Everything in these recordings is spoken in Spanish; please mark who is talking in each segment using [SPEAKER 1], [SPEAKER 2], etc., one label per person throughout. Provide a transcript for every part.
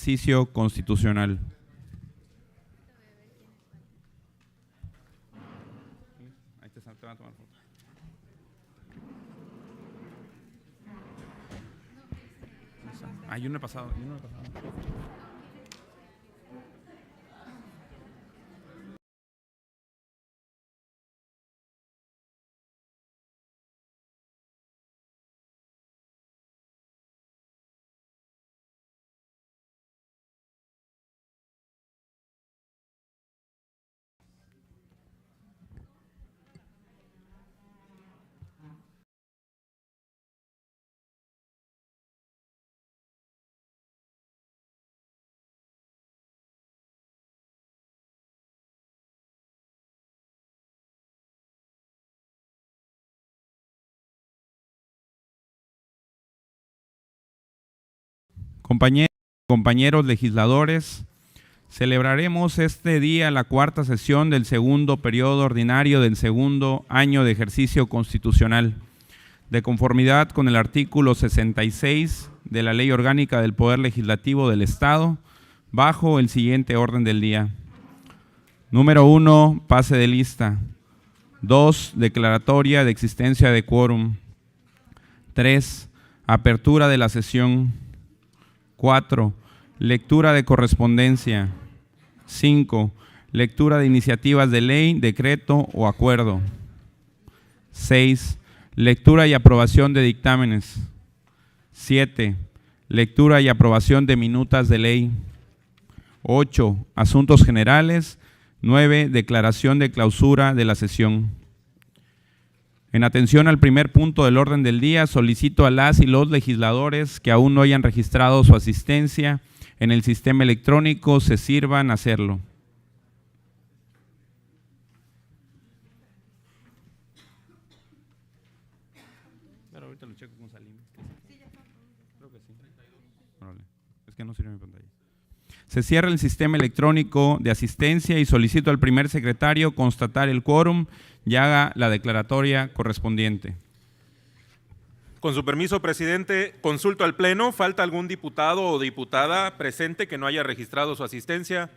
[SPEAKER 1] ejercicio constitucional. Yo no he pasado. Compañeros legisladores, celebraremos este día la cuarta sesión del segundo periodo ordinario del segundo año de ejercicio constitucional, de conformidad con el artículo 66 de la Ley Orgánica del Poder Legislativo del Estado, bajo el siguiente orden del día. Número 1, pase de lista. 2, declaratoria de existencia de quórum. 3, apertura de la sesión. 4, lectura de correspondencia. 5, lectura de iniciativas de ley, decreto o acuerdo. 6, lectura y aprobación de dictámenes. 7, lectura y aprobación de minutas de ley. 8, asuntos generales. 9, declaración de clausura de la sesión. En atención al primer punto del orden del día, solicito a las y los legisladores que aún no hayan registrado su asistencia en el sistema electrónico se sirvan a hacerlo. Pero ahorita lo checo con Salim. Creo que sí. Es que no sirve mi pantalla. Se cierra el sistema electrónico de asistencia y solicito al primer secretario constatar el quórum y haga la declaratoria correspondiente.
[SPEAKER 2] Con su permiso, presidente, consulto al Pleno. ¿Falta algún diputado o diputada presente que no haya registrado su asistencia?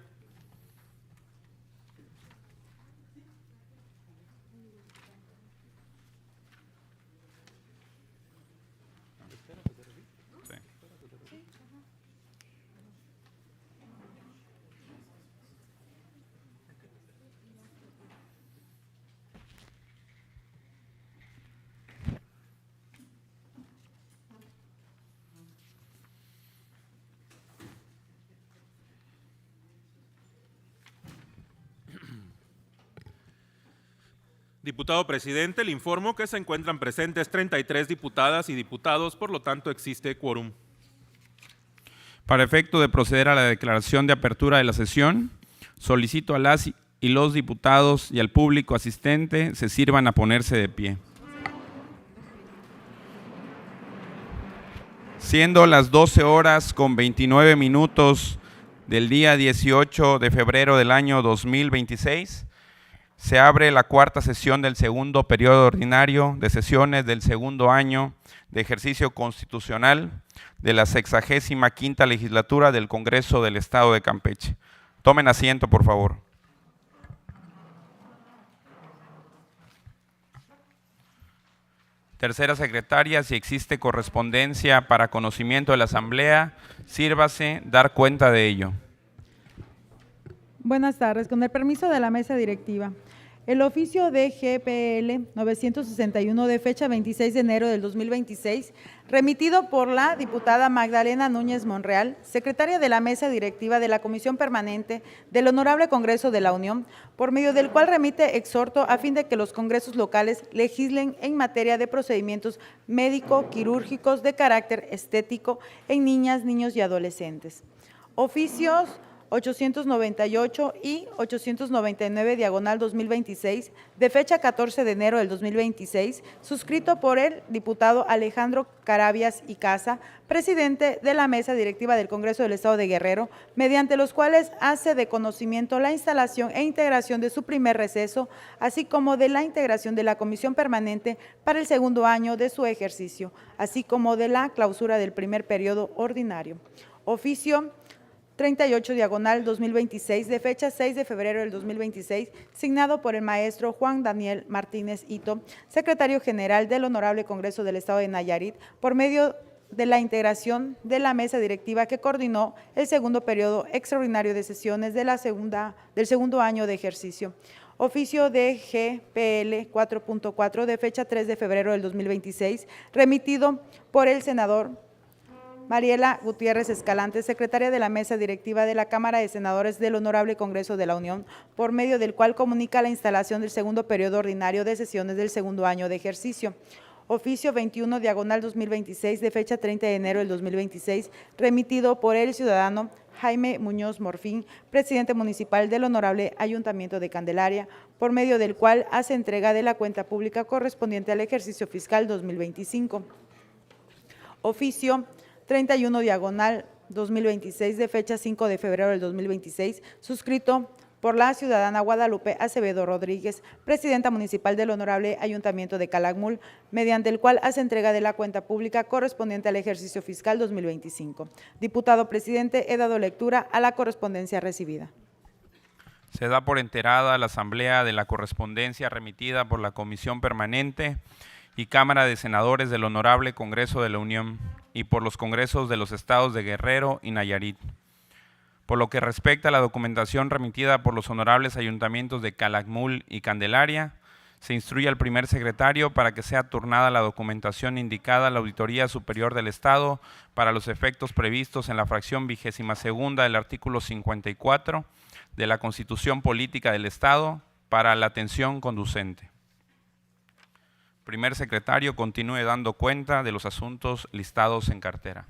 [SPEAKER 2] Diputado presidente, le informo que se encuentran presentes 33 diputadas y diputados, por lo tanto existe quórum.
[SPEAKER 1] Para efecto de proceder a la declaración de apertura de la sesión, solicito a las y los diputados y al público asistente se sirvan a ponerse de pie. Siendo las 12:29 del día 18 de febrero del año 2026, se abre la cuarta sesión del segundo periodo ordinario de sesiones del segundo año de ejercicio constitucional de la 65ª legislatura del Congreso del Estado de Campeche. Tomen asiento, por favor. Tercera secretaria, si existe correspondencia para conocimiento de la Asamblea, sírvase dar cuenta de ello.
[SPEAKER 3] Buenas tardes. Con el permiso de la mesa directiva, el oficio de GPL 961 de fecha 26 de enero del 2026, remitido por la diputada Magdalena Núñez Monreal, secretaria de la mesa directiva de la Comisión Permanente del Honorable Congreso de la Unión, por medio del cual remite exhorto a fin de que los congresos locales legislen en materia de procedimientos médico-quirúrgicos de carácter estético en niñas, niños y adolescentes. Oficios 898 y 899 diagonal 2026 de fecha 14 de enero del 2026, suscrito por el diputado Alejandro Carabias y Casa, presidente de la mesa directiva del Congreso del Estado de Guerrero, mediante los cuales hace de conocimiento la instalación e integración de su primer receso, así como de la integración de la Comisión Permanente para el segundo año de su ejercicio, así como de la clausura del primer periodo ordinario. Oficio 38 diagonal 2026 de fecha 6 de febrero del 2026, signado por el maestro Juan Daniel Martínez Ito, secretario general del Honorable Congreso del Estado de Nayarit, por medio de la integración de la mesa directiva que coordinó el segundo periodo extraordinario de sesiones del segundo año de ejercicio. Oficio de GPL 4.4 de fecha 3 de febrero del 2026, remitido por el senador Mariela Gutiérrez Escalante, secretaria de la mesa directiva de la Cámara de Senadores del Honorable Congreso de la Unión, por medio del cual comunica la instalación del segundo periodo ordinario de sesiones del segundo año de ejercicio. Oficio 21 diagonal 2026 de fecha 30 de enero del 2026, remitido por el ciudadano Jaime Muñoz Morfín, presidente municipal del Honorable Ayuntamiento de Candelaria, por medio del cual hace entrega de la cuenta pública correspondiente al ejercicio fiscal 2025. Oficio 31 diagonal 2026 de fecha 5 de febrero del 2026, suscrito por la ciudadana Guadalupe Acevedo Rodríguez, presidenta municipal del Honorable Ayuntamiento de Calakmul, mediante el cual hace entrega de la cuenta pública correspondiente al ejercicio fiscal 2025. Diputado presidente, he dado lectura a la correspondencia recibida.
[SPEAKER 1] Se da por enterada a la Asamblea de la correspondencia remitida por la Comisión Permanente y Cámara de Senadores del Honorable Congreso de la Unión y por los Congresos de los Estados de Guerrero y Nayarit. Por lo que respecta a la documentación remitida por los honorables ayuntamientos de Calakmul y Candelaria, se instruye al primer secretario para que sea turnada la documentación indicada a la Auditoría Superior del Estado para los efectos previstos en la fracción 22ª del artículo 54 de la Constitución Política del Estado para la atención conducente. Primer secretario, continúe dando cuenta de los asuntos listados en cartera.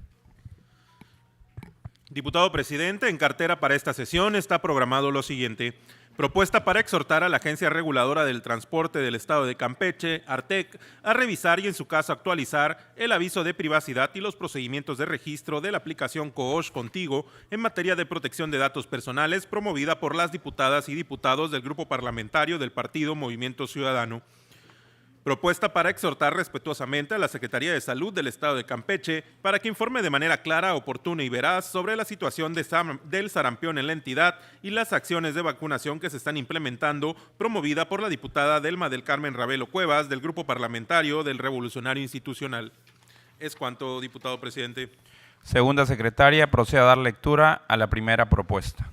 [SPEAKER 2] Diputado presidente, en cartera para esta sesión está programado lo siguiente. Propuesta para exhortar a la Agencia Reguladora del Transporte del Estado de Campeche, ARTEC, a revisar y en su caso actualizar el aviso de privacidad y los procedimientos de registro de la aplicación COOSH Contigo en materia de protección de datos personales promovida por las diputadas y diputados del Grupo Parlamentario del Partido Movimiento Ciudadano. Propuesta para exhortar respetuosamente a la Secretaría de Salud del Estado de Campeche para que informe de manera clara, oportuna y veraz sobre la situación del sarampión en la entidad y las acciones de vacunación que se están implementando, promovida por la diputada Delma del Carmen Ravelo Cuevas del Grupo Parlamentario del Revolucionario Institucional. Es cuanto, diputado presidente.
[SPEAKER 1] Segunda secretaria, procede a dar lectura a la primera propuesta.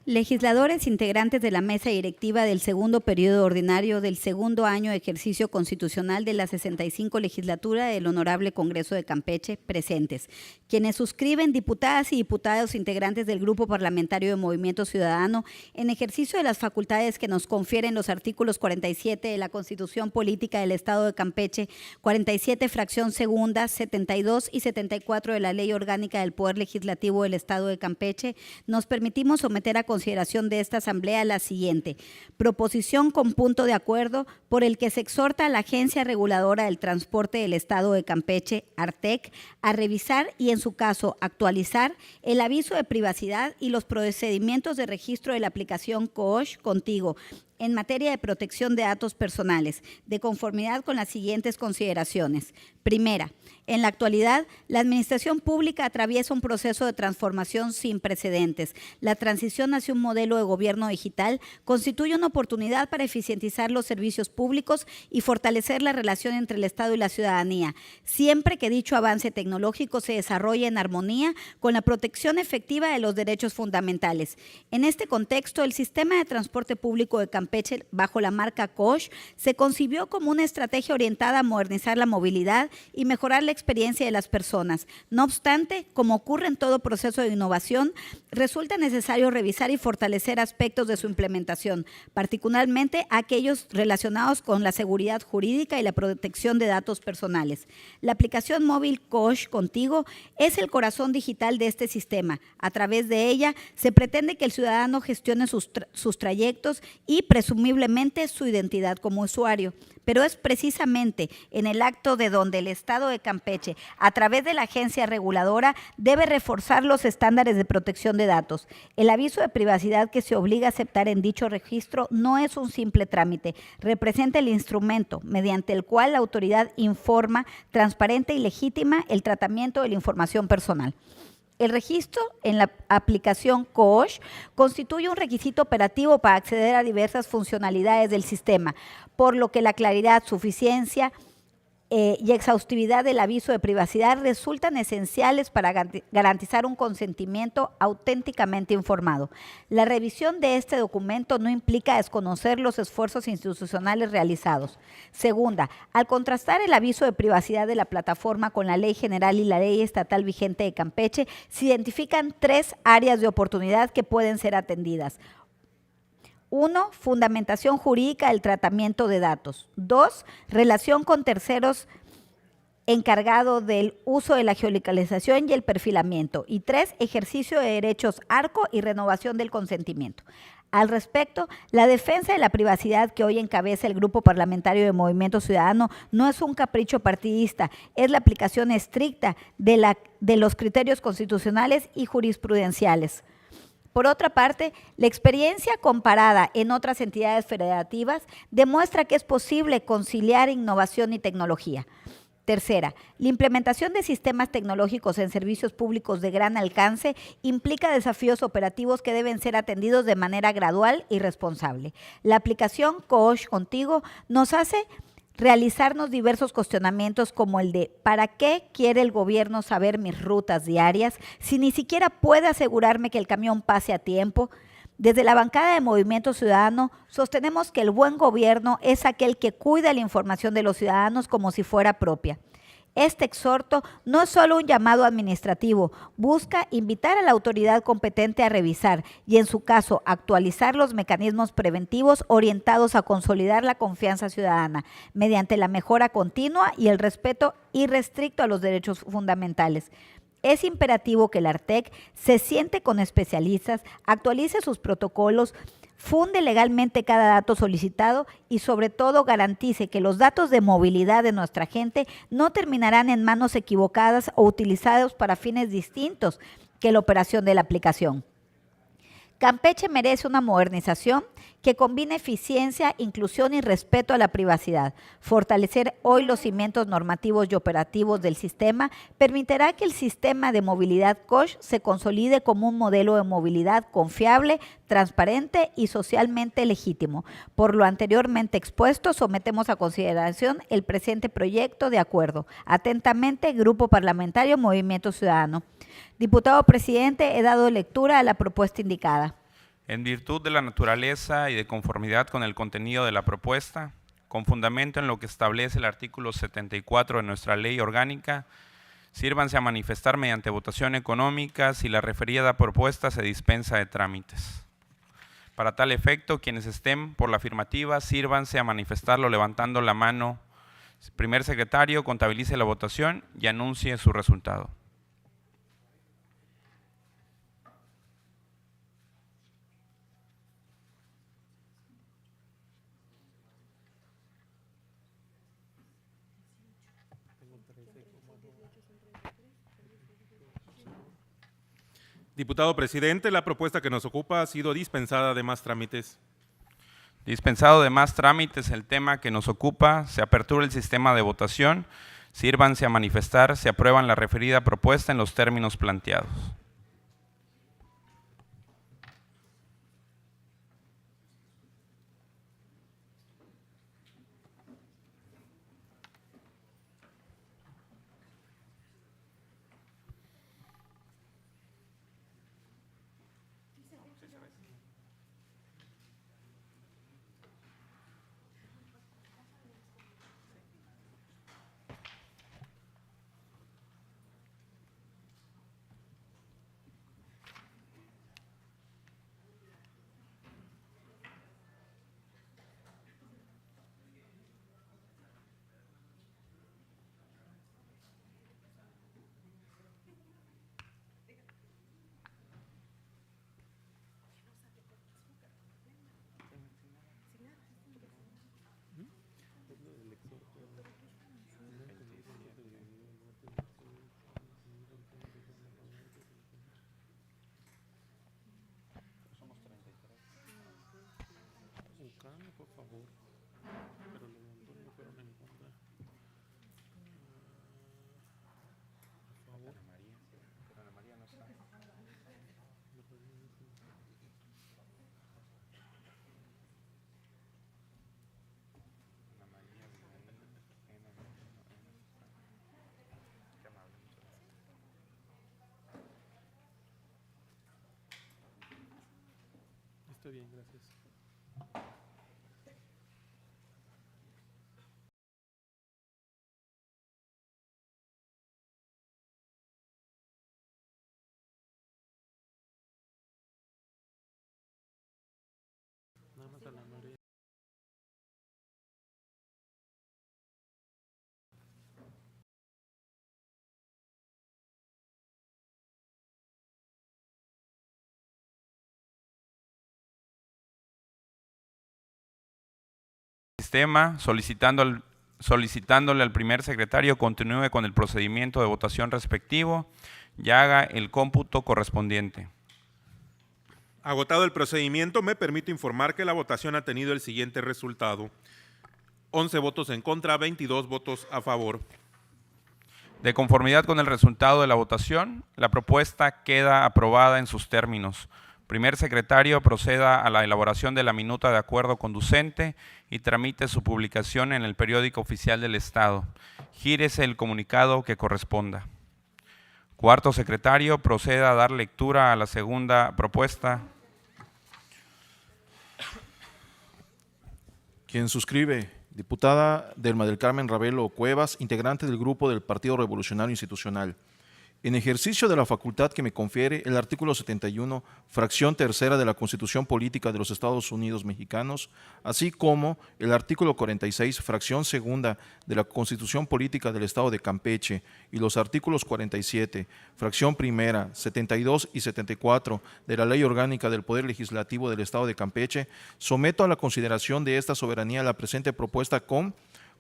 [SPEAKER 4] Legisladores integrantes de la mesa directiva del segundo periodo ordinario del segundo año de ejercicio constitucional de la 65 legislatura del Honorable Congreso de Campeche, presentes. Quienes suscriben, diputadas y diputados integrantes del Grupo Parlamentario de Movimiento Ciudadano, en ejercicio de las facultades que nos confieren los artículos 47 de la Constitución Política del Estado de Campeche, 47 fracción segunda, 72 y 74 de la Ley Orgánica del Poder Legislativo del Estado de Campeche, nos permitimos someter a consideración de esta Asamblea la siguiente: proposición con punto de acuerdo por el que se exhorta a la Agencia Reguladora del Transporte del Estado de Campeche, ARTEC, a revisar y en su caso actualizar el aviso de privacidad y los procedimientos de registro de la aplicación COOSH Contigo en materia de protección de datos personales, de conformidad con las siguientes consideraciones. Primera, en la actualidad, la administración pública atraviesa un proceso de transformación sin precedentes. La transición hacia un modelo de gobierno digital constituye una oportunidad para eficientizar los servicios públicos y fortalecer la relación entre el Estado y la ciudadanía, siempre que dicho avance tecnológico se desarrolle en armonía con la protección efectiva de los derechos fundamentales. En este contexto, el sistema de transporte público de Campeche, bajo la marca COOSH, se concibió como una estrategia orientada a modernizar la movilidad y mejorar la experiencia de las personas. No obstante, como ocurre en todo proceso de innovación, resulta necesario revisar y fortalecer aspectos de su implementación, particularmente aquellos relacionados con la seguridad jurídica y la protección de datos personales. La aplicación móvil COOSH Contigo es el corazón digital de este sistema. A través de ella se pretende que el ciudadano gestione sus trayectos y presumiblemente su identidad como usuario. Pero es precisamente en el acto de donde el Estado de Campeche, a través de la agencia reguladora, debe reforzar los estándares de protección de datos. El aviso de privacidad que se obliga a aceptar en dicho registro no es un simple trámite, representa el instrumento mediante el cual la autoridad informa, transparente y legítima, el tratamiento de la información personal. El registro en la aplicación COOSH constituye un requisito operativo para acceder a diversas funcionalidades del sistema, por lo que la claridad, suficiencia y exhaustividad del aviso de privacidad resultan esenciales para garantizar un consentimiento auténticamente informado. La revisión de este documento no implica desconocer los esfuerzos institucionales realizados. Segunda, al contrastar el aviso de privacidad de la plataforma con la Ley General y la Ley Estatal vigente de Campeche, se identifican 3 áreas de oportunidad que pueden ser atendidas. 1. Fundamentación jurídica del tratamiento de datos. 2. Relación con terceros encargado del uso de la geolocalización y el perfilamiento. Y 3. Ejercicio de derechos ARCO y renovación del consentimiento. Al respecto, la defensa de la privacidad que hoy encabeza el Grupo Parlamentario de Movimiento Ciudadano no es un capricho partidista, es la aplicación estricta de los criterios constitucionales y jurisprudenciales. Por otra parte, la experiencia comparada en otras entidades federativas demuestra que es posible conciliar innovación y tecnología. Tercera, la implementación de sistemas tecnológicos en servicios públicos de gran alcance implica desafíos operativos que deben ser atendidos de manera gradual y responsable. La aplicación COOSH Contigo nos hace realizarnos diversos cuestionamientos como el de ¿para qué quiere el gobierno saber mis rutas diarias si ni siquiera puede asegurarme que el camión pase a tiempo? Desde la bancada de Movimiento Ciudadano sostenemos que el buen gobierno es aquel que cuida la información de los ciudadanos como si fuera propia. Este exhorto no es solo un llamado administrativo, busca invitar a la autoridad competente a revisar y, en su caso, actualizar los mecanismos preventivos orientados a consolidar la confianza ciudadana mediante la mejora continua y el respeto irrestricto a los derechos fundamentales. Es imperativo que el ARTEC se siente con especialistas, actualice sus protocolos, funde legalmente cada dato solicitado y sobre todo garantice que los datos de movilidad de nuestra gente no terminarán en manos equivocadas o utilizados para fines distintos que la operación de la aplicación. Campeche merece una modernización que combine eficiencia, inclusión y respeto a la privacidad. Fortalecer hoy los cimientos normativos y operativos del sistema permitirá que el sistema de movilidad COOSH se consolide como un modelo de movilidad confiable, transparente y socialmente legítimo. Por lo anteriormente expuesto, sometemos a consideración el presente proyecto de acuerdo. Atentamente, Grupo Parlamentario Movimiento Ciudadano. Diputado presidente, he dado lectura a la propuesta indicada.
[SPEAKER 1] En virtud de la naturaleza y de conformidad con el contenido de la propuesta, con fundamento en lo que establece el artículo 74 de nuestra ley orgánica, sírvanse a manifestar mediante votación económica si la referida propuesta se dispensa de trámites. Para tal efecto, quienes estén por la afirmativa, sírvanse a manifestarlo levantando la mano. Primer secretario, contabilice la votación y anuncie su resultado.
[SPEAKER 2] Diputado presidente, la propuesta que nos ocupa ha sido dispensada de más trámites.
[SPEAKER 1] Dispensado de más trámites el tema que nos ocupa, se apertura el sistema de votación, sírvanse a manifestar, se aprueban la referida propuesta en los términos planteados.
[SPEAKER 2] Por favor, pero los montones no fueron en contra. A favor. Pero Ana María no está. Estoy bien, gracias. Nada más a la María.
[SPEAKER 1] Sistema solicitándole al primer secretario continúe con el procedimiento de votación respectivo y haga el cómputo correspondiente.
[SPEAKER 2] Agotado el procedimiento, me permito informar que la votación ha tenido el siguiente resultado: 11 votos en contra, 22 votos a favor.
[SPEAKER 1] De conformidad con el resultado de la votación, la propuesta queda aprobada en sus términos. Primer secretario, proceda a la elaboración de la minuta de acuerdo conducente y tramite su publicación en el periódico oficial del Estado. Gírese el comunicado que corresponda. Cuarto secretario, proceda a dar lectura a la segunda propuesta.
[SPEAKER 5] Quien suscribe, diputada Delma del Carmen Ravelo Cuevas, integrante del grupo del Partido Revolucionario Institucional. En ejercicio de la facultad que me confiere el artículo 71, fracción tercera de la Constitución Política de los Estados Unidos Mexicanos, así como el artículo 46, fracción segunda de la Constitución Política del Estado de Campeche y los artículos 47, fracción primera, 72 y 74 de la Ley Orgánica del Poder Legislativo del Estado de Campeche, someto a la consideración de esta soberanía la presente propuesta con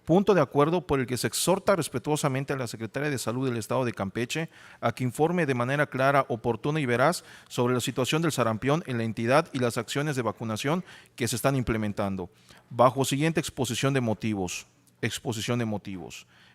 [SPEAKER 5] punto de acuerdo por el que se exhorta respetuosamente a la Secretaría de Salud del Estado de Campeche a que informe de manera clara, oportuna y veraz sobre la situación del sarampión en la entidad y las acciones de vacunación que se están implementando. Bajo siguiente exposición de motivos.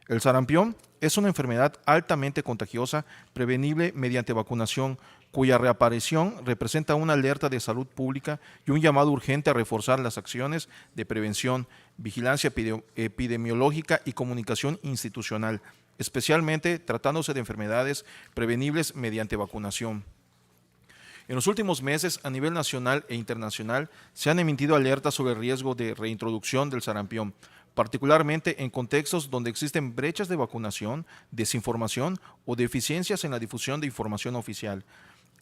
[SPEAKER 5] El sarampión es una enfermedad altamente contagiosa, prevenible mediante vacunación, cuya reaparición representa una alerta de salud pública y un llamado urgente a reforzar las acciones de prevención, vigilancia epidemiológica y comunicación institucional, especialmente tratándose de enfermedades prevenibles mediante vacunación. En los últimos meses, a nivel nacional e internacional, se han emitido alertas sobre el riesgo de reintroducción del sarampión, particularmente en contextos donde existen brechas de vacunación, desinformación o deficiencias en la difusión de información oficial.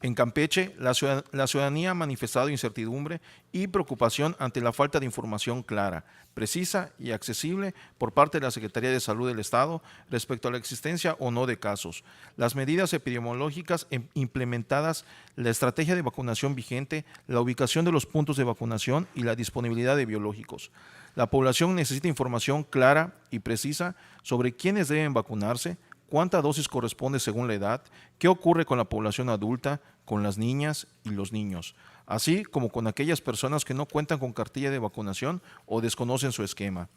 [SPEAKER 5] En Campeche, la ciudadanía ha manifestado incertidumbre y preocupación ante la falta de información clara, precisa y accesible por parte de la Secretaría de Salud del Estado respecto a la existencia o no de casos, las medidas epidemiológicas implementadas, la estrategia de vacunación vigente, la ubicación de los puntos de vacunación y la disponibilidad de biológicos. La población necesita información clara y precisa sobre quiénes deben vacunarse, cuánta dosis corresponde según la edad, qué ocurre con la población adulta, con las niñas y los niños, así como con aquellas personas que no cuentan con cartilla de vacunación o desconocen su esquema.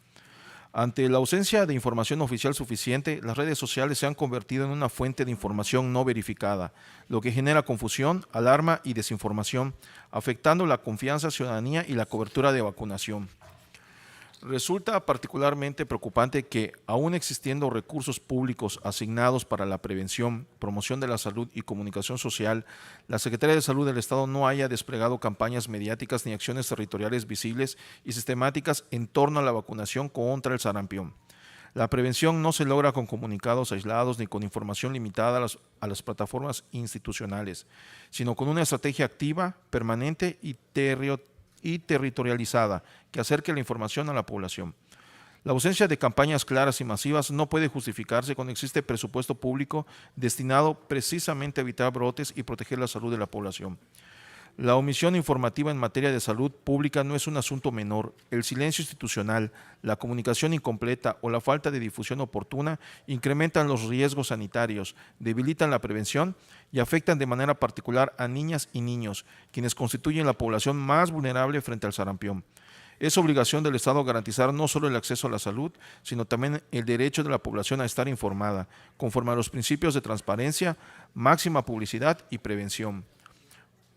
[SPEAKER 5] Ante la ausencia de información oficial suficiente, las redes sociales se han convertido en una fuente de información no verificada, lo que genera confusión, alarma y desinformación, afectando la confianza ciudadanía y la cobertura de vacunación. Resulta particularmente preocupante que, aún existiendo recursos públicos asignados para la prevención, promoción de la salud y comunicación social, la Secretaría de Salud del Estado no haya desplegado campañas mediáticas ni acciones territoriales visibles y sistemáticas en torno a la vacunación contra el sarampión. La prevención no se logra con comunicados aislados ni con información limitada a las plataformas institucionales, sino con una estrategia activa, permanente y territorializada que acerque la información a la población. La ausencia de campañas claras y masivas no puede justificarse cuando existe presupuesto público destinado precisamente a evitar brotes y proteger la salud de la población. La omisión informativa en materia de salud pública no es un asunto menor. El silencio institucional, la comunicación incompleta o la falta de difusión oportuna incrementan los riesgos sanitarios, debilitan la prevención y afectan de manera particular a niñas y niños, quienes constituyen la población más vulnerable frente al sarampión. Es obligación del Estado garantizar no solo el acceso a la salud, sino también el derecho de la población a estar informada, conforme a los principios de transparencia, máxima publicidad y prevención.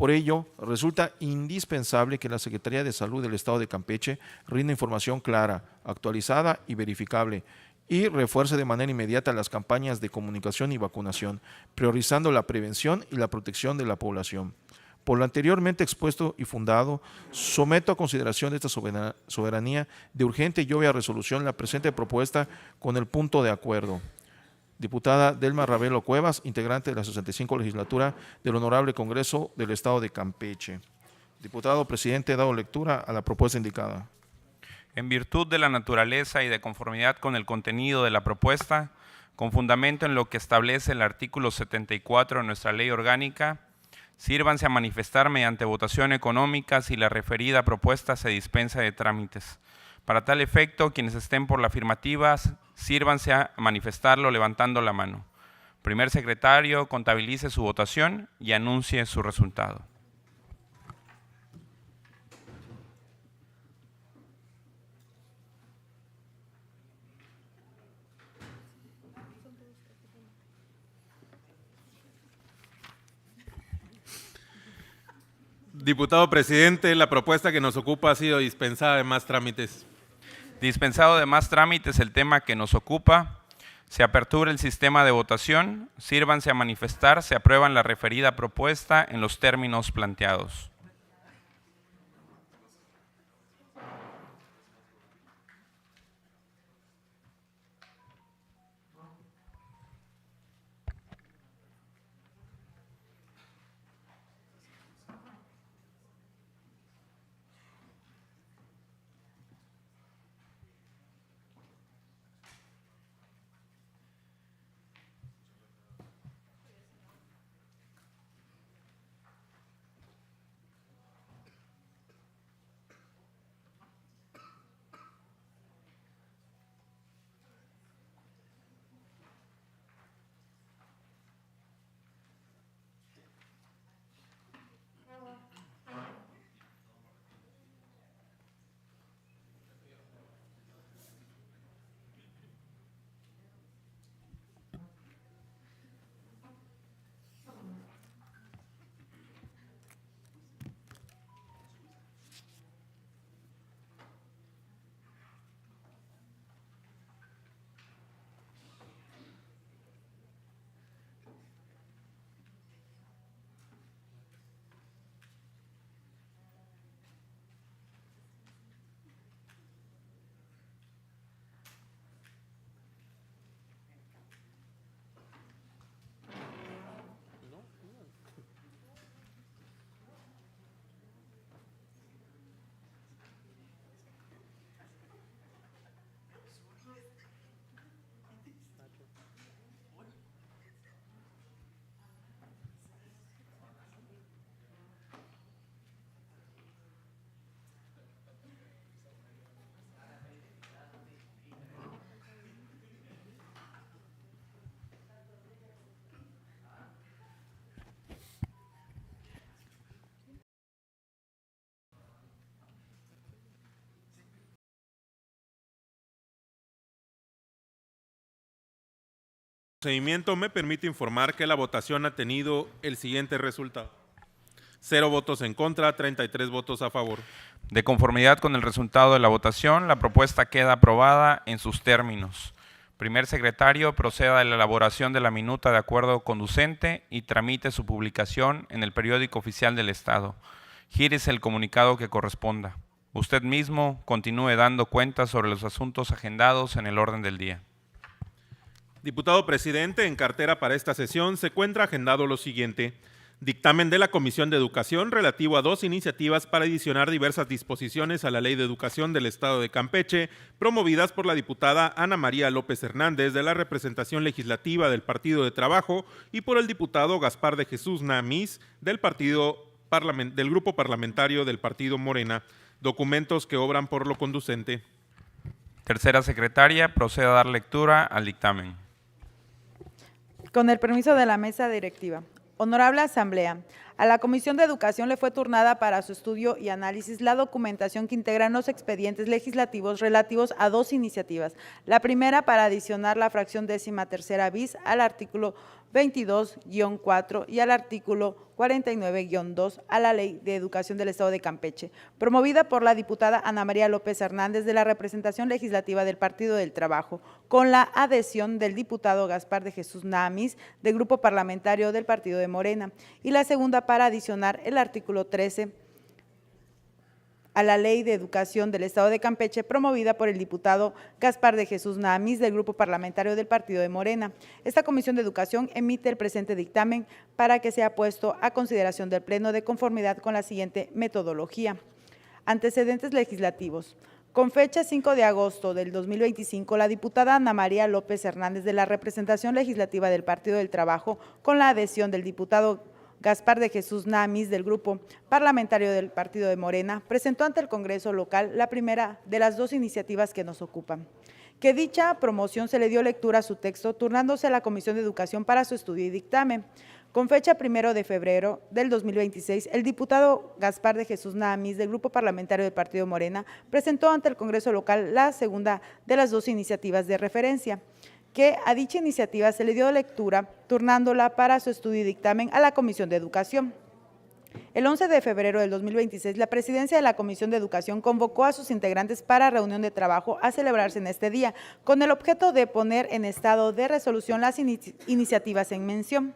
[SPEAKER 5] Por ello, resulta indispensable que la Secretaría de Salud del Estado de Campeche rinda información clara, actualizada y verificable, y refuerce de manera inmediata las campañas de comunicación y vacunación, priorizando la prevención y la protección de la población. Por lo anteriormente expuesto y fundado, someto a consideración de esta soberanía de urgente y obvia resolución la presente propuesta con el punto de acuerdo. Diputada Delma Ravelo Cuevas, integrante de la 65 legislatura del Honorable Congreso del Estado de Campeche. Diputado presidente, he dado lectura a la propuesta indicada.
[SPEAKER 1] En virtud de la naturaleza y de conformidad con el contenido de la propuesta, con fundamento en lo que establece el artículo 74 de nuestra ley orgánica, sírvanse a manifestar mediante votación económica si la referida propuesta se dispensa de trámites. Para tal efecto, quienes estén por la afirmativa, sírvanse a manifestarlo levantando la mano. Primer secretario, contabilice su votación y anuncie su resultado.
[SPEAKER 2] Diputado presidente, la propuesta que nos ocupa ha sido dispensada de más trámites.
[SPEAKER 1] Dispensado de más trámites el tema que nos ocupa, se apertura el sistema de votación, sírvanse a manifestar, se aprueban la referida propuesta en los términos planteados.
[SPEAKER 2] El procedimiento me permite informar que la votación ha tenido el siguiente resultado: 0 votos en contra, 33 votos a favor.
[SPEAKER 1] De conformidad con el resultado de la votación, la propuesta queda aprobada en sus términos. Primer secretario, proceda a la elaboración de la minuta de acuerdo conducente y tramite su publicación en el periódico oficial del Estado. Gírese el comunicado que corresponda. Usted mismo continúe dando cuenta sobre los asuntos agendados en el orden del día.
[SPEAKER 2] Diputado presidente, en cartera para esta sesión se encuentra agendado lo siguiente: dictamen de la Comisión de Educación relativo a 2 iniciativas para adicionar diversas disposiciones a la Ley de Educación del Estado de Campeche, promovidas por la diputada Ana María López Hernández de la representación legislativa del Partido de Trabajo y por el diputado Gaspar de Jesús Namis del Grupo Parlamentario del Partido Morena. Documentos que obran por lo conducente.
[SPEAKER 1] Tercera secretaria, proceda a dar lectura al dictamen.
[SPEAKER 3] Con el permiso de la mesa directiva. Honorable Asamblea, A la Comisión de Educación le fue turnada para su estudio y análisis la documentación que integran los expedientes legislativos relativos a dos iniciativas. La primera, para adicionar la fracción 13ª bis al artículo 22-4 y al artículo 49-2 a la Ley de Educación del Estado de Campeche, promovida por la diputada Ana María López Hernández de la representación legislativa del Partido del Trabajo, con la adhesión del diputado Gaspar de Jesús Naamis del Grupo Parlamentario del Partido de Morena, y la segunda para adicionar el artículo 13 a la Ley de Educación del Estado de Campeche, promovida por el diputado Gaspar de Jesús Naamis del Grupo Parlamentario del Partido de Morena. Esta Comisión de Educación emite el presente dictamen para que sea puesto a consideración del Pleno de conformidad con la siguiente metodología. Antecedentes legislativos. Con fecha 5 de agosto del 2025, la diputada Ana María López Hernández de la representación legislativa del Partido del Trabajo, con la adhesión del diputado Gaspar de Jesús Naamis del Grupo Parlamentario del Partido de Morena, presentó ante el Congreso local la primera de las dos iniciativas que nos ocupan. Que dicha promoción se le dio lectura a su texto, turnándose a la Comisión de Educación para su estudio y dictamen. Con fecha 1 de febrero del 2026, el diputado Gaspar de Jesús Naamis del Grupo Parlamentario del Partido de Morena presentó ante el Congreso local la segunda de las dos iniciativas de referencia, que a dicha iniciativa se le dio lectura, turnándola para su estudio y dictamen a la Comisión de Educación. El 11 de febrero del 2026, la presidencia de la Comisión de Educación convocó a sus integrantes para reunión de trabajo a celebrarse en este día, con el objeto de poner en estado de resolución las iniciativas en mención.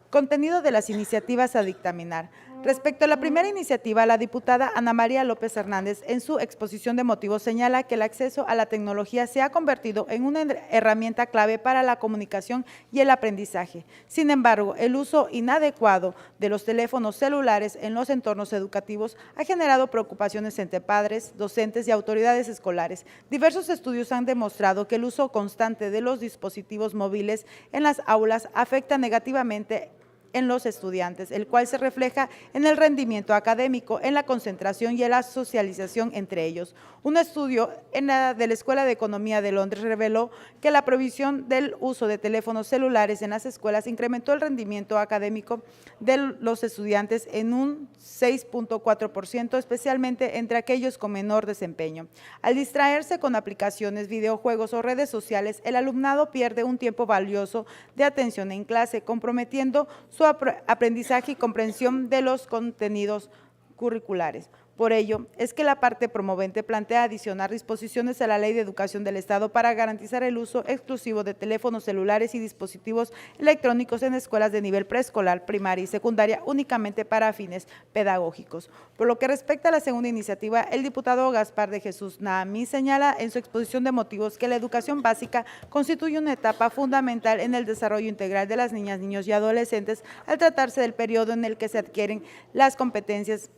[SPEAKER 3] Contenido de las iniciativas a dictaminar. Respecto a la primera iniciativa, la diputada Ana María López Hernández, en su exposición de motivos, señala que el acceso a la tecnología se ha convertido en una herramienta clave para la comunicación y el aprendizaje. Sin embargo, el uso inadecuado de los teléfonos celulares en los entornos educativos ha generado preocupaciones entre padres, docentes y autoridades escolares. Diversos estudios han demostrado que el uso constante de los dispositivos móviles en las aulas afecta negativamente en los estudiantes, el cual se refleja en el rendimiento académico, en la concentración y en la socialización entre ellos. Un estudio de la Escuela de Economía de Londres reveló que la prohibición del uso de teléfonos celulares en las escuelas incrementó el rendimiento académico de los estudiantes en un 6.4%, especialmente entre aquellos con menor desempeño. Al distraerse con aplicaciones, videojuegos o redes sociales, el alumnado pierde un tiempo valioso de atención en clase, comprometiendo su aprendizaje y comprensión de los contenidos curriculares. Por ello, es que la parte promovente plantea adicionar disposiciones a la Ley de Educación del Estado para garantizar el uso exclusivo de teléfonos celulares y dispositivos electrónicos en escuelas de nivel preescolar, primaria y secundaria únicamente para fines pedagógicos. Por lo que respecta a la segunda iniciativa, el diputado Gaspar de Jesús Naamis señala en su exposición de motivos que la educación básica constituye una etapa fundamental en el desarrollo integral de las niñas, niños y adolescentes al tratarse del periodo en el que se adquieren las competencias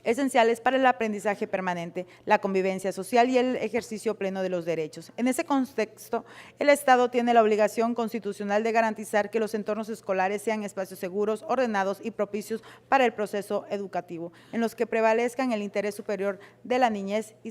[SPEAKER 3] esenciales para el aprendizaje permanente, la convivencia social y el ejercicio pleno de los derechos. En ese contexto, el Estado tiene la obligación constitucional de garantizar que los entornos escolares sean espacios seguros, ordenados y propicios para el proceso educativo, en los que prevalezcan el interés superior de la niñez y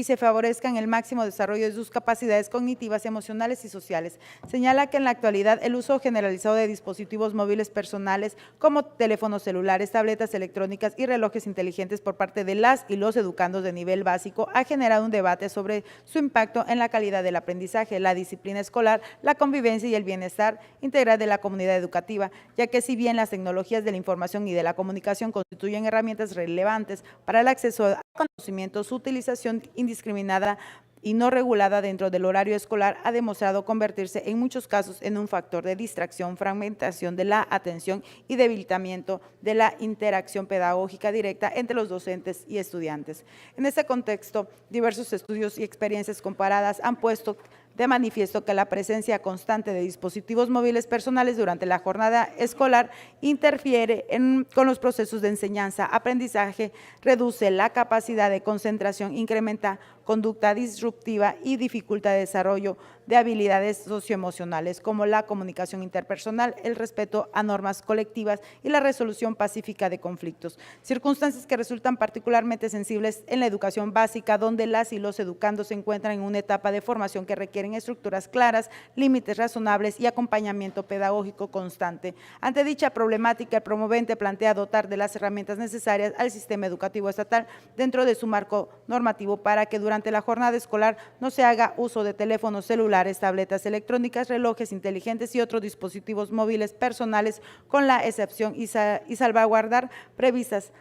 [SPEAKER 3] se favorezcan el máximo desarrollo de sus capacidades cognitivas, emocionales y sociales. Señala que en la actualidad el uso generalizado de dispositivos móviles personales como teléfonos celulares, tabletas electrónicas y relojes inteligentes por parte de las y los educandos de nivel básico ha generado un debate sobre su impacto en la calidad del aprendizaje, la disciplina escolar, la convivencia y el bienestar integral de la comunidad educativa, ya que si bien las tecnologías de la información y de la comunicación constituyen herramientas relevantes para el acceso a conocimiento, su utilización indiscriminada y no regulada dentro del horario escolar ha demostrado convertirse en muchos casos en un factor de distracción, fragmentación de la atención y debilitamiento de la interacción pedagógica directa entre los docentes y estudiantes. En este contexto, diversos estudios y experiencias comparadas han puesto de manifiesto que la presencia constante de dispositivos móviles personales durante la jornada escolar interfiere con los procesos de enseñanza, aprendizaje, reduce la capacidad de concentración, incrementa conducta disruptiva y dificulta el desarrollo de habilidades socioemocionales como la comunicación interpersonal, el respeto a normas colectivas y la resolución pacífica de conflictos. Circunstancias que resultan particularmente sensibles en la educación básica, donde las y los educandos se encuentran en una etapa de formación que requieren estructuras claras, límites razonables y acompañamiento pedagógico constante. Ante dicha problemática, el promovente plantea dotar de las herramientas necesarias al sistema educativo estatal dentro de su marco normativo para que durante la jornada escolar no se haga uso de teléfonos celulares, tabletas electrónicas, relojes inteligentes y otros dispositivos móviles personales, con la excepción y salvaguardar previstas.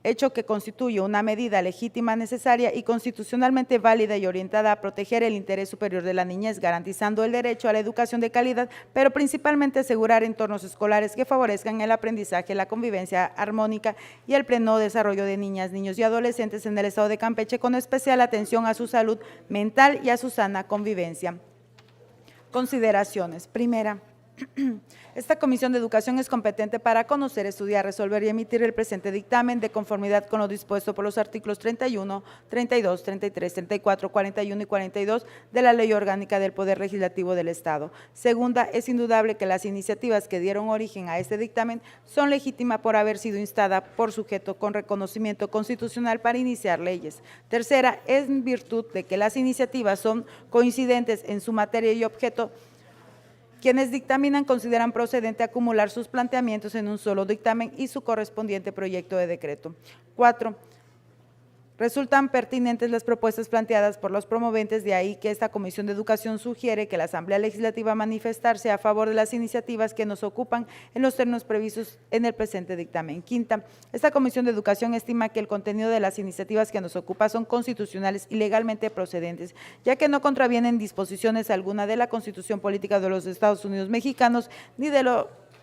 [SPEAKER 3] Hecho que constituye una medida legítima, necesaria y constitucionalmente válida y orientada a proteger el interés superior de la niñez, garantizando el derecho a la educación de calidad, pero principalmente asegurar entornos escolares que favorezcan el aprendizaje, la convivencia armónica y el pleno desarrollo de niñas, niños y adolescentes en el estado de Campeche, con especial atención a su salud mental y a su sana convivencia. Consideraciones. Primera. Esta Comisión de Educación es competente para conocer, estudiar, resolver y emitir el presente dictamen de conformidad con lo dispuesto por los artículos 31, 32, 33, 34, 41 y 42 de la Ley Orgánica del Poder Legislativo del Estado. Segunda, es indudable que las iniciativas que dieron origen a este dictamen son legítimas por haber sido instada por sujeto con reconocimiento constitucional para iniciar leyes. Tercera, es en virtud de que las iniciativas son coincidentes en su materia y objeto, quienes dictaminan consideran procedente acumular sus planteamientos en un solo dictamen y su correspondiente proyecto de decreto. 4. Resultan pertinentes las propuestas planteadas por los promoventes, de ahí que esta Comisión de Educación sugiere que la Asamblea Legislativa manifestarse a favor de las iniciativas que nos ocupan en los términos previstos en el presente dictamen. Quinta, esta Comisión de Educación estima que el contenido de las iniciativas que nos ocupa son constitucionales y legalmente procedentes, ya que no contravienen disposiciones alguna de la Constitución Política de los Estados Unidos Mexicanos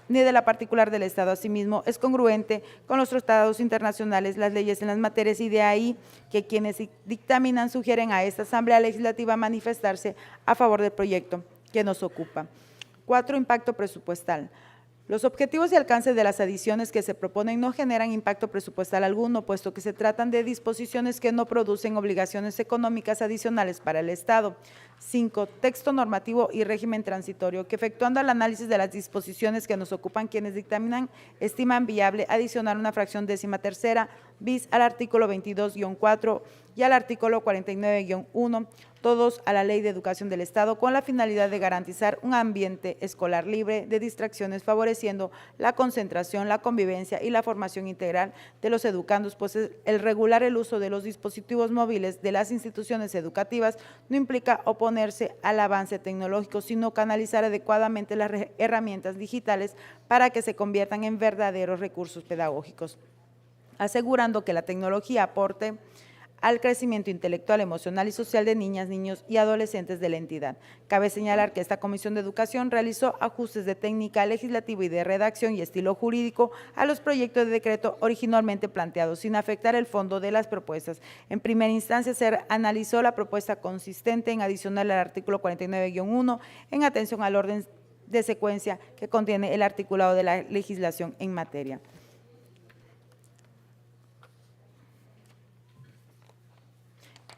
[SPEAKER 3] ni de la particular del Estado. Asimismo, es congruente con los tratados internacionales, las leyes en las materias, y de ahí que quienes dictaminan sugieren a esta Asamblea Legislativa manifestarse a favor del proyecto que nos ocupa. 4. Impacto presupuestal. Los objetivos y alcance de las adiciones que se proponen no generan impacto presupuestal alguno, puesto que se tratan de disposiciones que no producen obligaciones económicas adicionales para el Estado. 5. Texto normativo y régimen transitorio, que efectuando el análisis de las disposiciones que nos ocupan, quienes dictaminan estiman viable adicionar una fracción 13ª bis al artículo 22-4 y al artículo 49-1, todos a la Ley de Educación del Estado, con la finalidad de garantizar un ambiente escolar libre de distracciones, favoreciendo la concentración, la convivencia y la formación integral de los educandos, pues el regular el uso de los dispositivos móviles de las instituciones educativas no implica oponerse al avance tecnológico, sino canalizar adecuadamente las herramientas digitales para que se conviertan en verdaderos recursos pedagógicos, asegurando que la tecnología aporte al crecimiento intelectual, emocional y social de niñas, niños y adolescentes de la entidad. Cabe señalar que esta Comisión de Educación realizó ajustes de técnica legislativa y de redacción y estilo jurídico a los proyectos de decreto originalmente planteados, sin afectar el fondo de las propuestas. En primera instancia, se analizó la propuesta consistente en adicionar al artículo 49-1 en atención al orden de secuencia que contiene el articulado de la legislación en materia.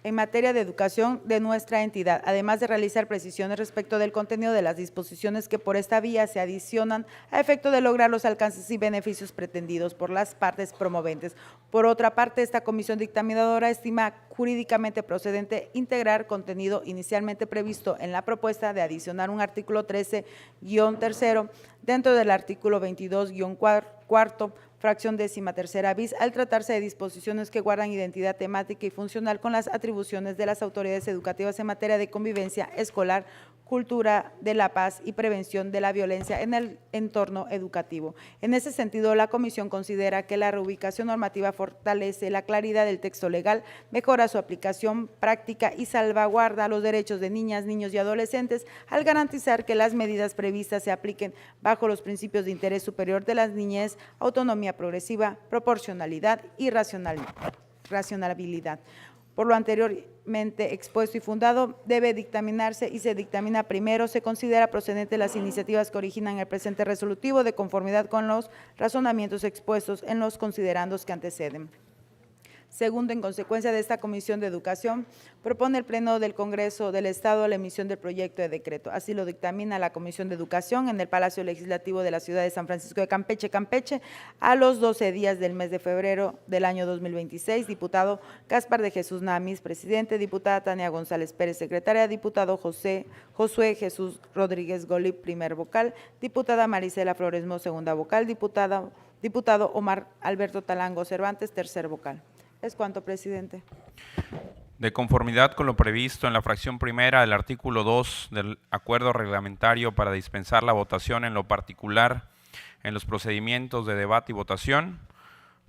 [SPEAKER 3] En materia de educación de nuestra entidad, además de realizar precisiones respecto del contenido de las disposiciones que por esta vía se adicionan a efecto de lograr los alcances y beneficios pretendidos por las partes promoventes. Por otra parte, esta comisión dictaminadora estima jurídicamente procedente integrar contenido inicialmente previsto en la propuesta de adicionar un artículo 13-3 dentro del artículo 22-4, fracción 13ª bis, al tratarse de disposiciones que guardan identidad temática y funcional con las atribuciones de las autoridades educativas en materia de convivencia escolar, cultura de la paz y prevención de la violencia en el entorno educativo. En ese sentido, la Comisión considera que la reubicación normativa fortalece la claridad del texto legal, mejora su aplicación práctica y salvaguarda los derechos de niñas, niños y adolescentes al garantizar que las medidas previstas se apliquen bajo los principios de interés superior de la niñez, autonomía progresiva, proporcionalidad y racionalidad. Por lo anteriormente expuesto y fundado, debe dictaminarse y se dictamina primero, se considera procedente las iniciativas que originan el presente resolutivo de conformidad con los razonamientos expuestos en los considerandos que anteceden. Segundo, en consecuencia de esta Comisión de Educación, propone el Pleno del Congreso del Estado la emisión del proyecto de decreto. Así lo dictamina la Comisión de Educación en el Palacio Legislativo de la ciudad de San Francisco de Campeche, Campeche, a los 12 días del mes de febrero del año 2026. Diputado Cáspar de Jesús Namis, presidente. Diputada Tania González Pérez, secretaria. Diputado Josué Jesús Rodríguez Golí, primer vocal. Diputada Marisela Flores Mo, segunda vocal. Diputado Omar Alberto Talango Cervantes, tercer vocal. Es cuanto, presidente.
[SPEAKER 1] De conformidad con lo previsto en la fracción primera del artículo 2 del acuerdo reglamentario para dispensar la votación en lo particular en los procedimientos de debate y votación,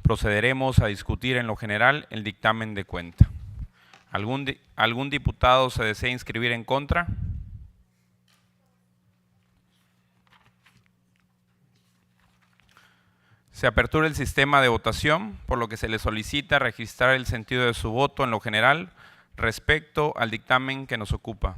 [SPEAKER 1] procederemos a discutir en lo general el dictamen de cuenta. ¿Algún diputado se desea inscribir en contra? Se apertura el sistema de votación, por lo que se le solicita registrar el sentido de su voto en lo general respecto al dictamen que nos ocupa.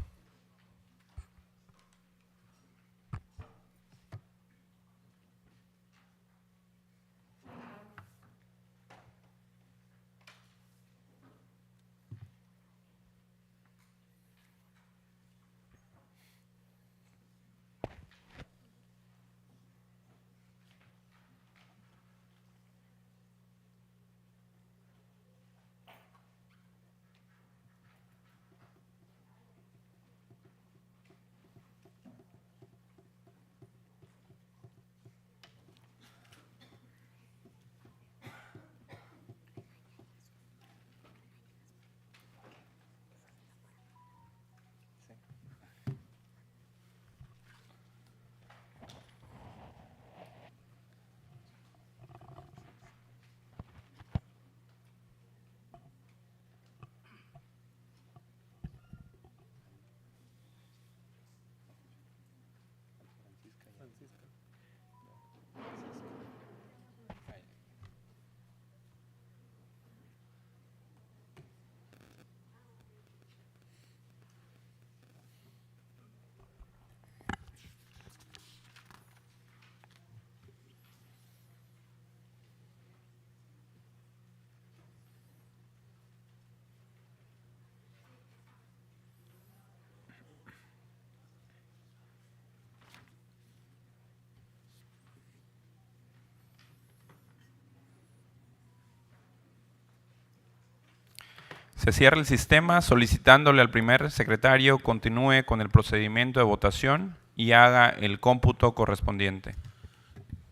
[SPEAKER 1] Se cierra el sistema solicitándole al primer secretario continúe con el procedimiento de votación y haga el cómputo correspondiente.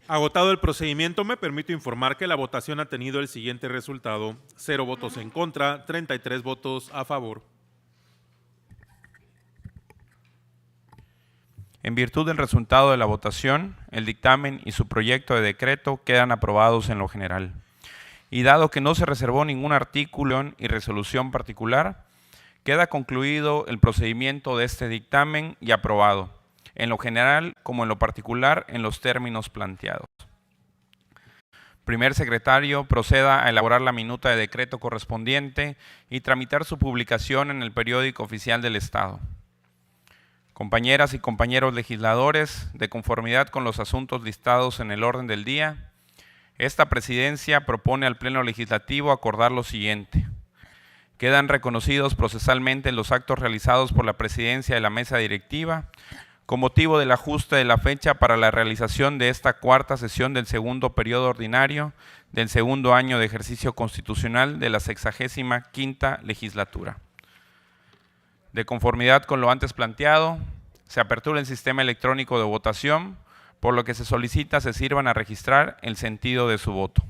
[SPEAKER 2] Agotado el procedimiento, me permito informar que la votación ha tenido el siguiente resultado: 0 votos en contra, 33 votos a favor.
[SPEAKER 1] En virtud del resultado de la votación, el dictamen y su proyecto de decreto quedan aprobados en lo general. Y dado que no se reservó ningún artículo y resolución particular, queda concluido el procedimiento de este dictamen y aprobado, en lo general como en lo particular, en los términos planteados. Primer secretario, proceda a elaborar la minuta de decreto correspondiente y tramitar su publicación en el periódico oficial del Estado. Compañeras y compañeros legisladores, de conformidad con los asuntos listados en el orden del día, esta presidencia propone al Pleno Legislativo acordar lo siguiente. Quedan reconocidos procesalmente los actos realizados por la presidencia de la mesa directiva con motivo del ajuste de la fecha para la realización de esta cuarta sesión del segundo periodo ordinario del segundo año de ejercicio constitucional de la 65ª legislatura. De conformidad con lo antes planteado, se apertura el sistema electrónico de votación, por lo que se solicita se sirvan a registrar el sentido de su voto.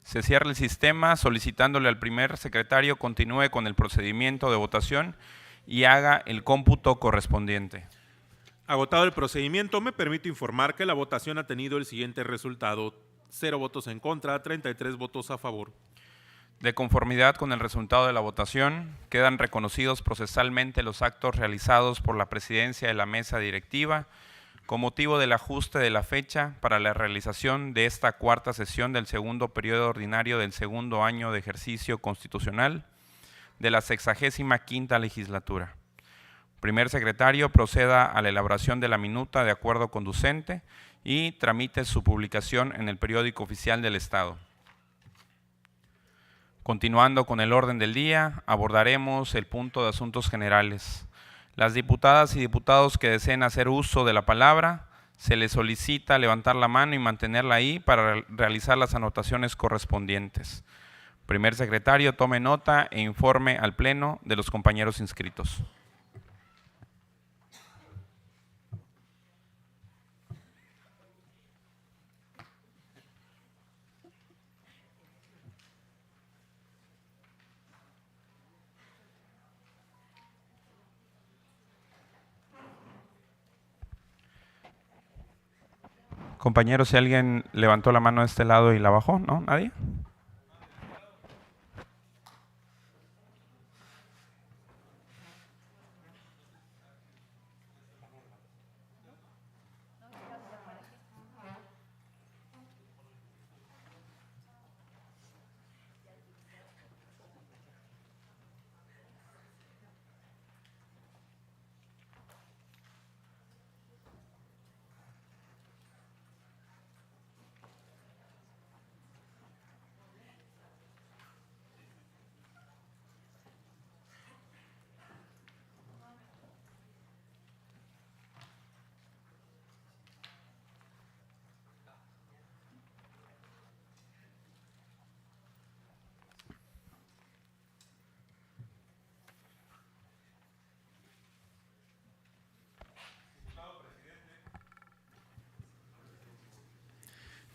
[SPEAKER 1] Se cierra el sistema solicitándole al primer secretario continúe con el procedimiento de votación y haga el cómputo correspondiente.
[SPEAKER 2] Agotado el procedimiento, me permito informar que la votación ha tenido el siguiente resultado: 0 votos en contra, 33 votos a favor.
[SPEAKER 1] De conformidad con el resultado de la votación, quedan reconocidos procesalmente los actos realizados por la presidencia de la mesa directiva con motivo del ajuste de la fecha para la realización de esta cuarta sesión del segundo periodo ordinario del segundo año de ejercicio constitucional de la 65ª legislatura. Primer secretario, proceda a la elaboración de la minuta de acuerdo conducente y tramite su publicación en el periódico oficial del Estado. Continuando con el orden del día, abordaremos el punto de asuntos generales. Las diputadas y diputados que deseen hacer uso de la palabra, se les solicita levantar la mano y mantenerla ahí para realizar las anotaciones correspondientes. Primer secretario, tome nota e informe al Pleno de los compañeros inscritos. Compañeros, si alguien levantó la mano de este lado y la bajó, ¿no? ¿Nadie?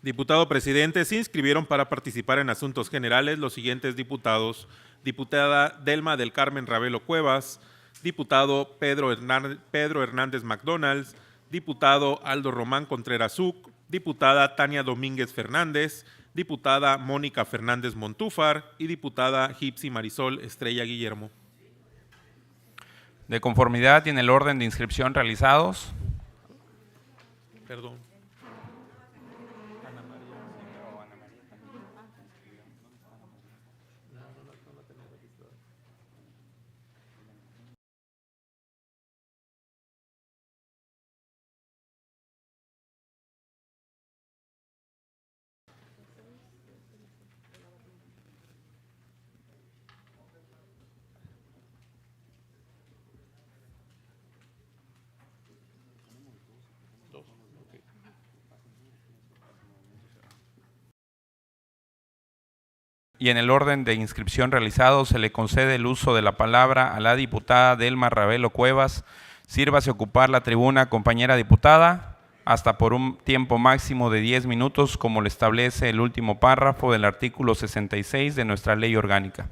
[SPEAKER 2] Diputado presidente, se inscribieron para participar en asuntos generales los siguientes diputados: diputada Delma del Carmen Ravelo Cuevas, diputado Pedro Hernández McDonald's, diputado Aldo Román Contreras Uc, diputada Tania Domínguez Fernández, diputada Mónica Fernández Montúfar y diputada Gipsy Marisol Estrella Guillermo.
[SPEAKER 1] De conformidad y en el orden de inscripción realizados.
[SPEAKER 2] Perdón.
[SPEAKER 1] Y en el orden de inscripción realizado se le concede el uso de la palabra a la diputada Delma Ravelo Cuevas. Sírvase ocupar la tribuna, compañera diputada, hasta por un tiempo máximo de 10 minutos, como lo establece el último párrafo del artículo 66 de nuestra ley orgánica.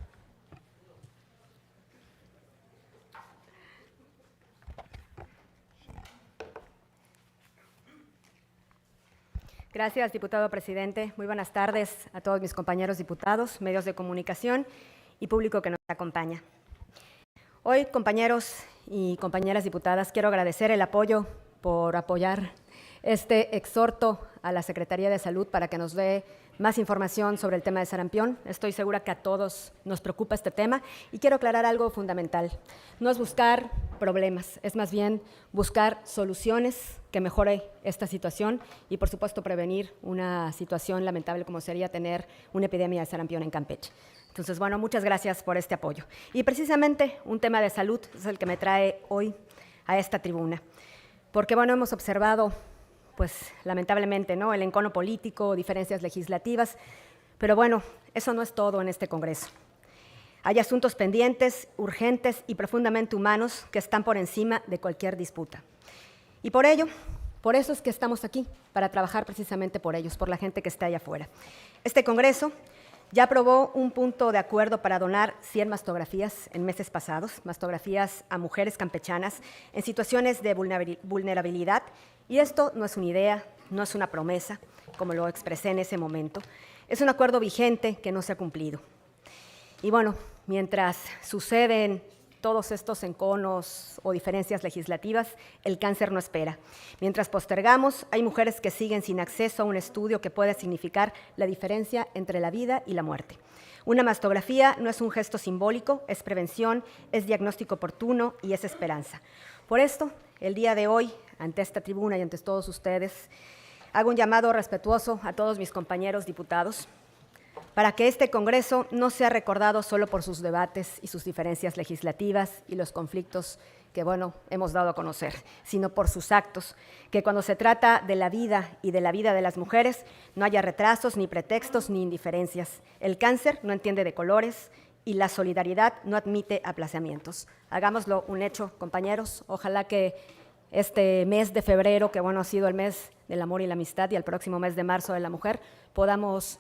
[SPEAKER 6] Gracias, diputado presidente. Muy buenas tardes a todos mis compañeros diputados, medios de comunicación y público que nos acompaña. Hoy, compañeros y compañeras diputadas, quiero agradecer el apoyo por apoyar este exhorto a la Secretaría de Salud para que nos dé más información sobre el tema de sarampión. Estoy segura que a todos nos preocupa este tema y quiero aclarar algo fundamental. No es buscar problemas, es más bien buscar soluciones que mejore esta situación y, por supuesto, prevenir una situación lamentable como sería tener una epidemia de sarampión en Campeche. Entonces, bueno, muchas gracias por este apoyo. Y precisamente un tema de salud es el que me trae hoy a esta tribuna, porque, bueno, hemos observado, pues, lamentablemente, ¿no?, el encono político, diferencias legislativas, pero bueno, eso no es todo en este Congreso. Hay asuntos pendientes, urgentes y profundamente humanos que están por encima de cualquier disputa. Y por eso es que estamos aquí, para trabajar precisamente por ellos, por la gente que está allá afuera. Este Congreso ya aprobó un punto de acuerdo para donar 100 mastografías en meses pasados, mastografías a mujeres campechanas en situaciones de vulnerabilidad. Y esto no es una idea, no es una promesa, como lo expresé en ese momento. Es un acuerdo vigente que no se ha cumplido. Y bueno, mientras suceden todos estos enconos o diferencias legislativas, el cáncer no espera. Mientras postergamos, hay mujeres que siguen sin acceso a un estudio que pueda significar la diferencia entre la vida y la muerte. Una mastografía no es un gesto simbólico, es prevención, es diagnóstico oportuno y es esperanza. Por esto, el día de hoy, ante esta tribuna y ante todos ustedes, hago un llamado respetuoso a todos mis compañeros diputados para que este Congreso no sea recordado solo por sus debates y sus diferencias legislativas y los conflictos que, bueno, hemos dado a conocer, sino por sus actos, que cuando se trata de la vida y de la vida de las mujeres, no haya retrasos, ni pretextos, ni indiferencias. El cáncer no entiende de colores y la solidaridad no admite aplazamientos. Hagámoslo un hecho, compañeros. Ojalá que este mes de febrero, que bueno, ha sido el mes del amor y la amistad, y el próximo mes de marzo de la mujer, podamos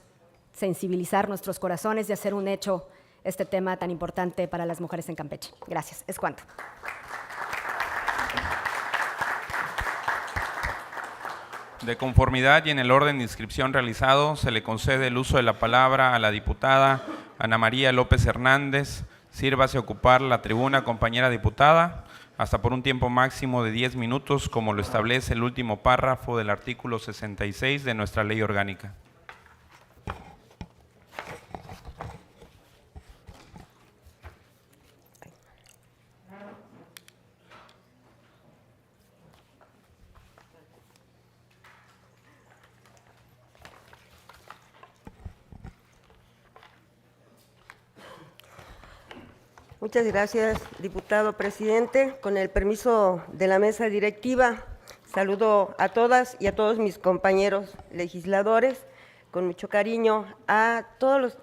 [SPEAKER 6] sensibilizar nuestros corazones y hacer un hecho este tema tan importante para las mujeres en Campeche. Gracias. Es cuanto.
[SPEAKER 1] De conformidad y en el orden de inscripción realizado, se le concede el uso de la palabra a la diputada Ana María López Hernández. Sírvase a ocupar la tribuna, compañera diputada, hasta por un tiempo máximo de 10 minutos, como lo establece el último párrafo del artículo 66 de nuestra ley orgánica.
[SPEAKER 7] Muchas gracias, diputado presidente. Con el permiso de la mesa directiva, saludo a todas y a todos mis compañeros legisladores, con mucho cariño a todos los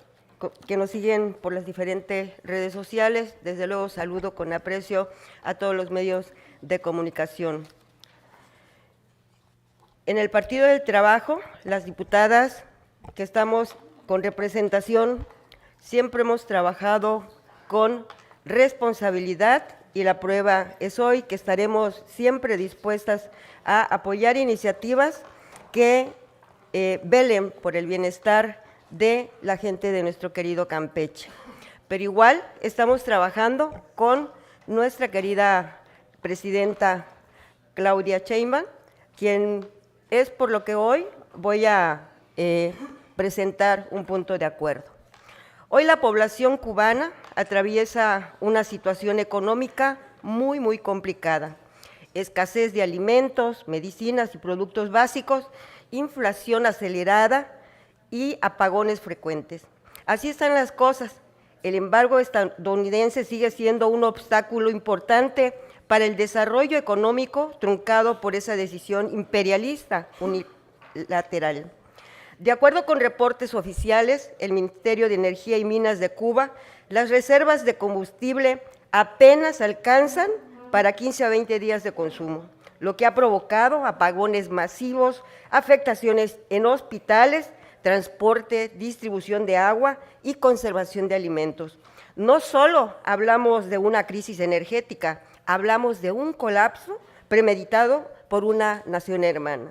[SPEAKER 7] que nos siguen por las diferentes redes sociales. Desde luego saludo con aprecio a todos los medios de comunicación. En el Partido del Trabajo, las diputadas que estamos con representación, siempre hemos trabajado con responsabilidad, y la prueba es hoy que estaremos siempre dispuestas a apoyar iniciativas que velen por el bienestar de la gente de nuestro querido Campeche. Pero igual estamos trabajando con nuestra querida presidenta Claudia Sheinbaum, quien es por lo que hoy voy a presentar un punto de acuerdo. Hoy la población cubana atraviesa una situación económica muy complicada. Escasez de alimentos, medicinas y productos básicos, inflación acelerada y apagones frecuentes. Así están las cosas. El embargo estadounidense sigue siendo un obstáculo importante para el desarrollo económico, truncado por esa decisión imperialista unilateral. De acuerdo con reportes oficiales, el Ministerio de Energía y Minas de Cuba, las reservas de combustible apenas alcanzan para 15 a 20 días de consumo, lo que ha provocado apagones masivos, afectaciones en hospitales, transporte, distribución de agua y conservación de alimentos. No solo hablamos de una crisis energética, hablamos de un colapso premeditado por una nación hermana.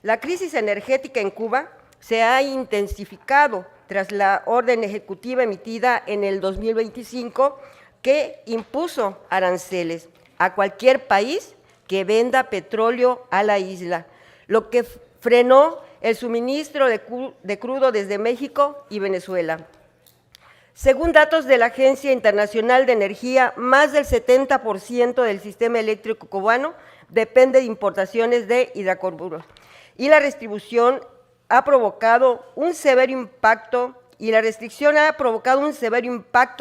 [SPEAKER 7] La crisis energética en Cuba se ha intensificado tras la orden ejecutiva emitida en el 2025 que impuso aranceles a cualquier país que venda petróleo a la isla, lo que frenó el suministro de crudo desde México y Venezuela. Según datos de la Agencia Internacional de Energía, más del 70% del sistema eléctrico cubano depende de importaciones de hidrocarburos, y la restricción ha provocado un severo impacto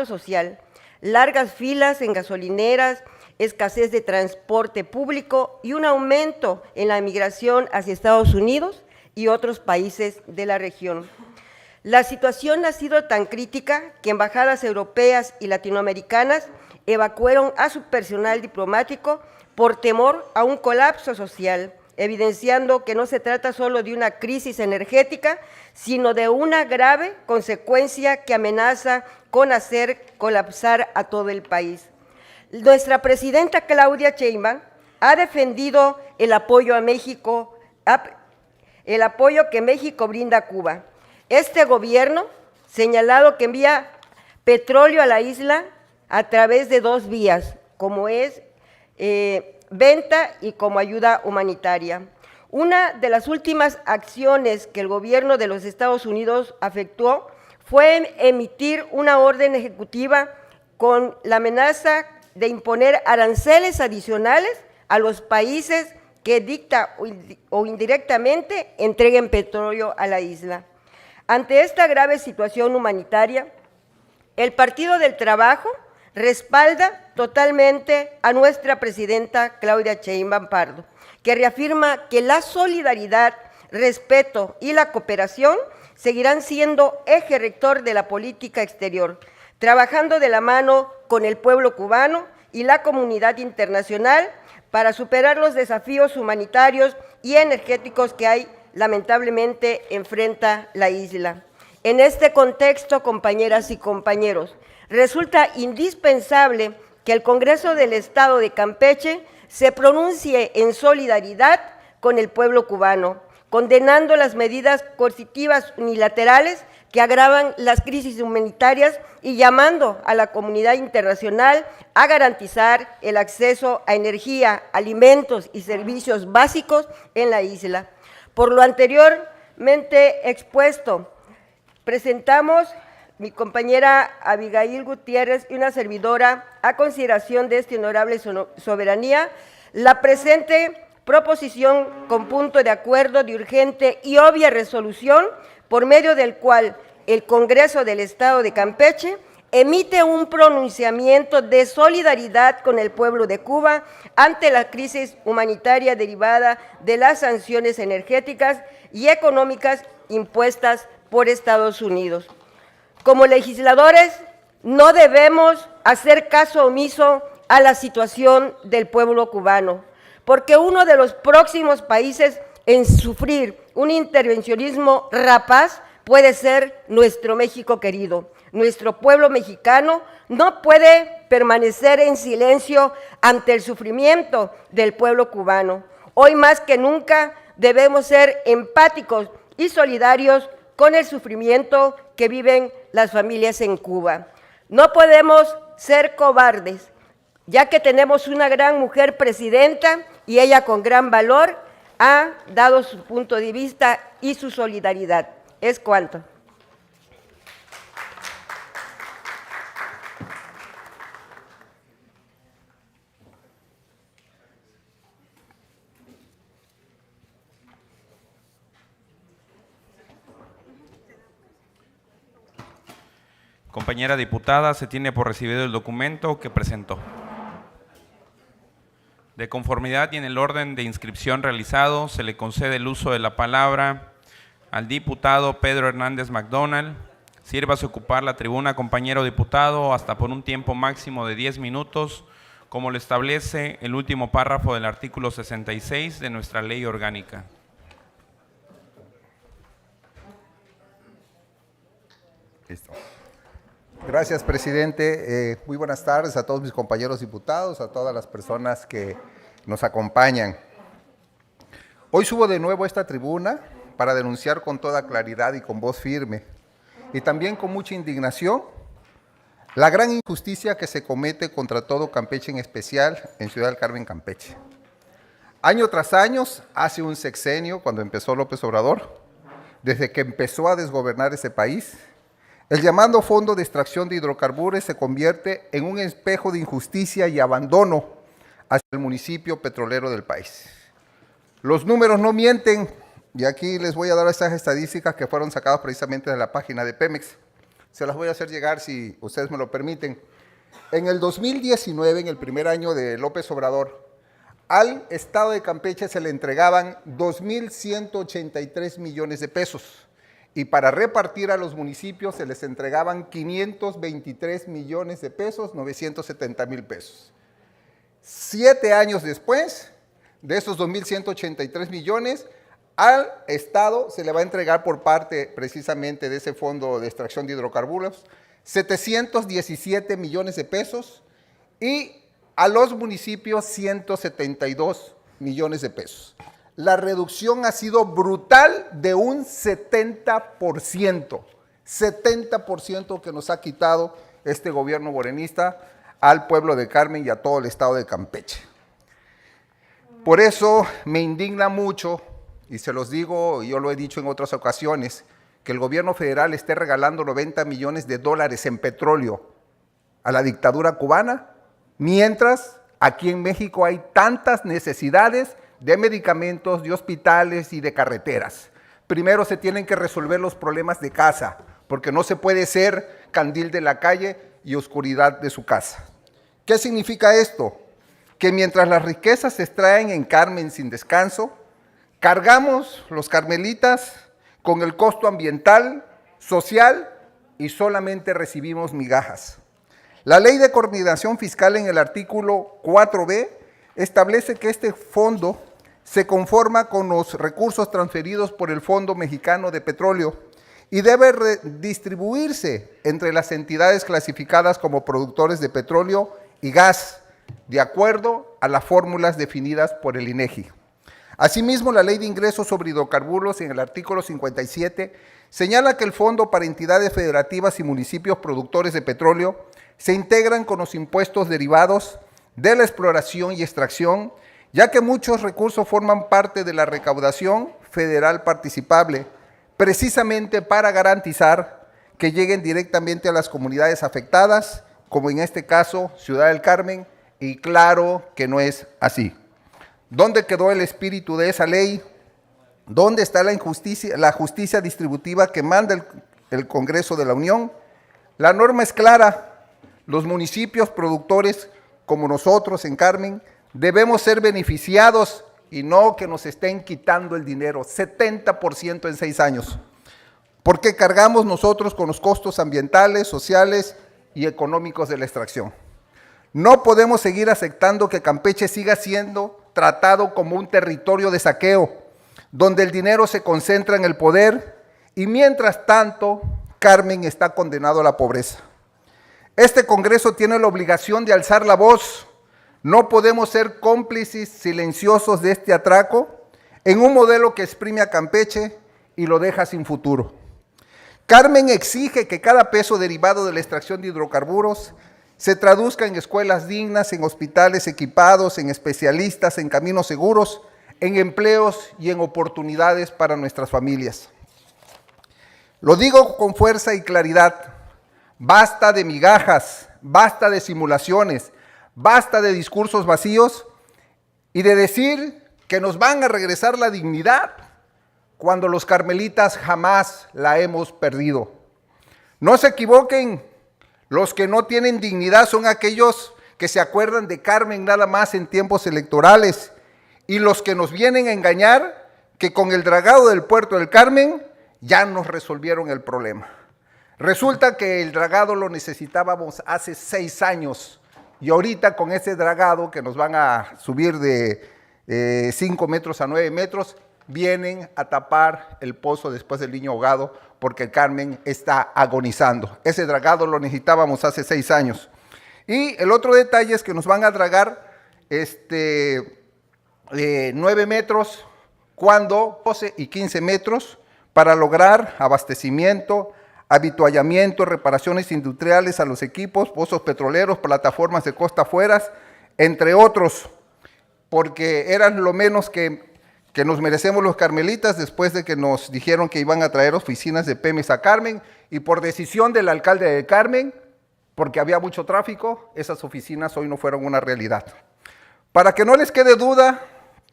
[SPEAKER 7] social, largas filas en gasolineras, escasez de transporte público y un aumento en la migración hacia Estados Unidos y otros países de la región. La situación ha sido tan crítica que embajadas europeas y latinoamericanas evacuaron a su personal diplomático por temor a un colapso social evidenciando que no se trata solo de una crisis energética, sino de una grave consecuencia que amenaza con hacer colapsar a todo el país. Nuestra presidenta Claudia Sheinbaum ha defendido el apoyo a México, el apoyo que México brinda a Cuba. Este gobierno señalado que envía petróleo a la isla a través de dos vías, como es venta y como ayuda humanitaria. Una de las últimas acciones que el gobierno de los Estados Unidos efectuó fue emitir una orden ejecutiva con la amenaza de imponer aranceles adicionales a los países que dicta o indirectamente entreguen petróleo a la isla. Ante esta grave situación humanitaria, el Partido del Trabajo respalda totalmente a nuestra presidenta Claudia Sheinbaum Pardo, que reafirma que la solidaridad, respeto y la cooperación seguirán siendo eje rector de la política exterior, trabajando de la mano con el pueblo cubano y la comunidad internacional para superar los desafíos humanitarios y energéticos que hay lamentablemente enfrenta la isla. En este contexto, compañeras y compañeros, resulta indispensable que el Congreso del Estado de Campeche se pronuncie en solidaridad con el pueblo cubano, condenando las medidas coercitivas unilaterales que agravan las crisis humanitarias y llamando a la comunidad internacional a garantizar el acceso a energía, alimentos y servicios básicos en la isla. Por lo anteriormente expuesto, presentamos mi compañera Abigail Gutiérrez y una servidora a consideración de esta honorable soberanía la presente proposición con punto de acuerdo de urgente y obvia resolución por medio del cual el Congreso del Estado de Campeche emite un pronunciamiento de solidaridad con el pueblo de Cuba ante la crisis humanitaria derivada de las sanciones energéticas y económicas impuestas por Estados Unidos. Como legisladores, no debemos hacer caso omiso a la situación del pueblo cubano, porque uno de los próximos países en sufrir un intervencionismo rapaz puede ser nuestro México querido. Nuestro pueblo mexicano no puede permanecer en silencio ante el sufrimiento del pueblo cubano. Hoy más que nunca debemos ser empáticos y solidarios con el sufrimiento que viven las familias en Cuba. No podemos ser cobardes, ya que tenemos una gran mujer presidenta y ella con gran valor ha dado su punto de vista y su solidaridad. Es cuanto.
[SPEAKER 1] Compañera diputada, se tiene por recibido el documento que presentó. De conformidad y en el orden de inscripción realizado, se le concede el uso de la palabra al diputado Pedro Hernández McDonald. Sírvase ocupar la tribuna, compañero diputado, hasta por un tiempo máximo de 10 minutos, como lo establece el último párrafo del artículo 66 de nuestra ley orgánica.
[SPEAKER 8] Listo. Gracias, presidente. Muy buenas tardes a todos mis compañeros diputados, a todas las personas que nos acompañan. Hoy subo de nuevo a esta tribuna para denunciar con toda claridad y con voz firme, y también con mucha indignación, la gran injusticia que se comete contra todo Campeche, en especial en Ciudad del Carmen, Campeche. Año tras año, hace un sexenio, cuando empezó López Obrador, desde que empezó a desgobernar ese país, el llamado Fondo de Extracción de Hidrocarburos se convierte en un espejo de injusticia y abandono hacia el municipio petrolero del país. Los números no mienten, y aquí les voy a dar estas estadísticas que fueron sacadas precisamente de la página de Pemex. Se las voy a hacer llegar si ustedes me lo permiten. En el 2019, en el primer año de López Obrador, al Estado de Campeche se le entregaban 2.183 millones de pesos. Y para repartir a los municipios se les entregaban 523 millones de pesos, 970 mil pesos. 7 años después, De esos 2.183 millones, al Estado se le va a entregar por parte precisamente de ese fondo de extracción de hidrocarburos 717 millones de pesos y a los municipios 172 millones de pesos. La reducción ha sido brutal de un 70%, 70% que nos ha quitado este gobierno morenista al pueblo de Carmen y a todo el estado de Campeche. Por eso me indigna mucho, y se los digo, y yo lo he dicho en otras ocasiones, que el gobierno federal esté regalando 90 millones de dólares en petróleo a la dictadura cubana, mientras aquí en México hay tantas necesidades de medicamentos, de hospitales y de carreteras. Primero se tienen que resolver los problemas de casa, porque no se puede ser candil de la calle y oscuridad de su casa. ¿Qué significa esto? Que mientras las riquezas se extraen en Carmen sin descanso, cargamos los carmelitas con el costo ambiental, social y solamente recibimos migajas. La Ley de Coordinación Fiscal en el artículo 4B establece que este fondo se conforma con los recursos transferidos por el Fondo Mexicano de Petróleo y debe redistribuirse entre las entidades clasificadas como productores de petróleo y gas, de acuerdo a las fórmulas definidas por el INEGI. Asimismo, la Ley de Ingresos sobre Hidrocarburos en el artículo 57 señala que el fondo para entidades federativas y municipios productores de petróleo se integran con los impuestos derivados de la exploración y extracción, ya que muchos recursos forman parte de la recaudación federal participable, precisamente para garantizar que lleguen directamente a las comunidades afectadas, como en este caso Ciudad del Carmen, y claro que no es así. ¿Dónde quedó el espíritu de esa ley? ¿Dónde está la justicia distributiva que manda el Congreso de la Unión? La norma es clara. Los municipios productores, como nosotros en Carmen, debemos ser beneficiados y no que nos estén quitando el dinero, 70% en 6 años. Porque cargamos nosotros con los costos ambientales, sociales y económicos de la extracción. No podemos seguir aceptando que Campeche siga siendo tratado como un territorio de saqueo, donde el dinero se concentra en el poder y mientras tanto Carmen está condenado a la pobreza. Este Congreso tiene la obligación de alzar la voz. No podemos ser cómplices silenciosos de este atraco en un modelo que exprime a Campeche y lo deja sin futuro. Carmen exige que cada peso derivado de la extracción de hidrocarburos se traduzca en escuelas dignas, en hospitales equipados, en especialistas, en caminos seguros, en empleos y en oportunidades para nuestras familias. Lo digo con fuerza y claridad, basta de migajas, basta de simulaciones, basta de discursos vacíos y de decir que nos van a regresar la dignidad cuando los carmelitas jamás la hemos perdido. No se equivoquen. Los que no tienen dignidad son aquellos que se acuerdan de Carmen nada más en tiempos electorales y los que nos vienen a engañar que con el dragado del puerto del Carmen ya nos resolvieron el problema. Resulta que el dragado lo necesitábamos hace 6 años y ahorita con ese dragado que nos van a subir de 5 metros a 9 metros, vienen a tapar el pozo después del niño ahogado porque el Carmen está agonizando. Ese dragado lo necesitábamos hace 6 años. Y el otro detalle es que nos van a dragar 9 metros, cuando 12 y 15 metros, para lograr abastecimiento, habituallamiento, reparaciones industriales a los equipos, pozos petroleros, plataformas de costa afuera, entre otros, porque eran lo menos que nos merecemos los carmelitas después de que nos dijeron que iban a traer oficinas de Pemex a Carmen y por decisión del alcalde de Carmen, porque había mucho tráfico, esas oficinas hoy no fueron una realidad. Para que no les quede duda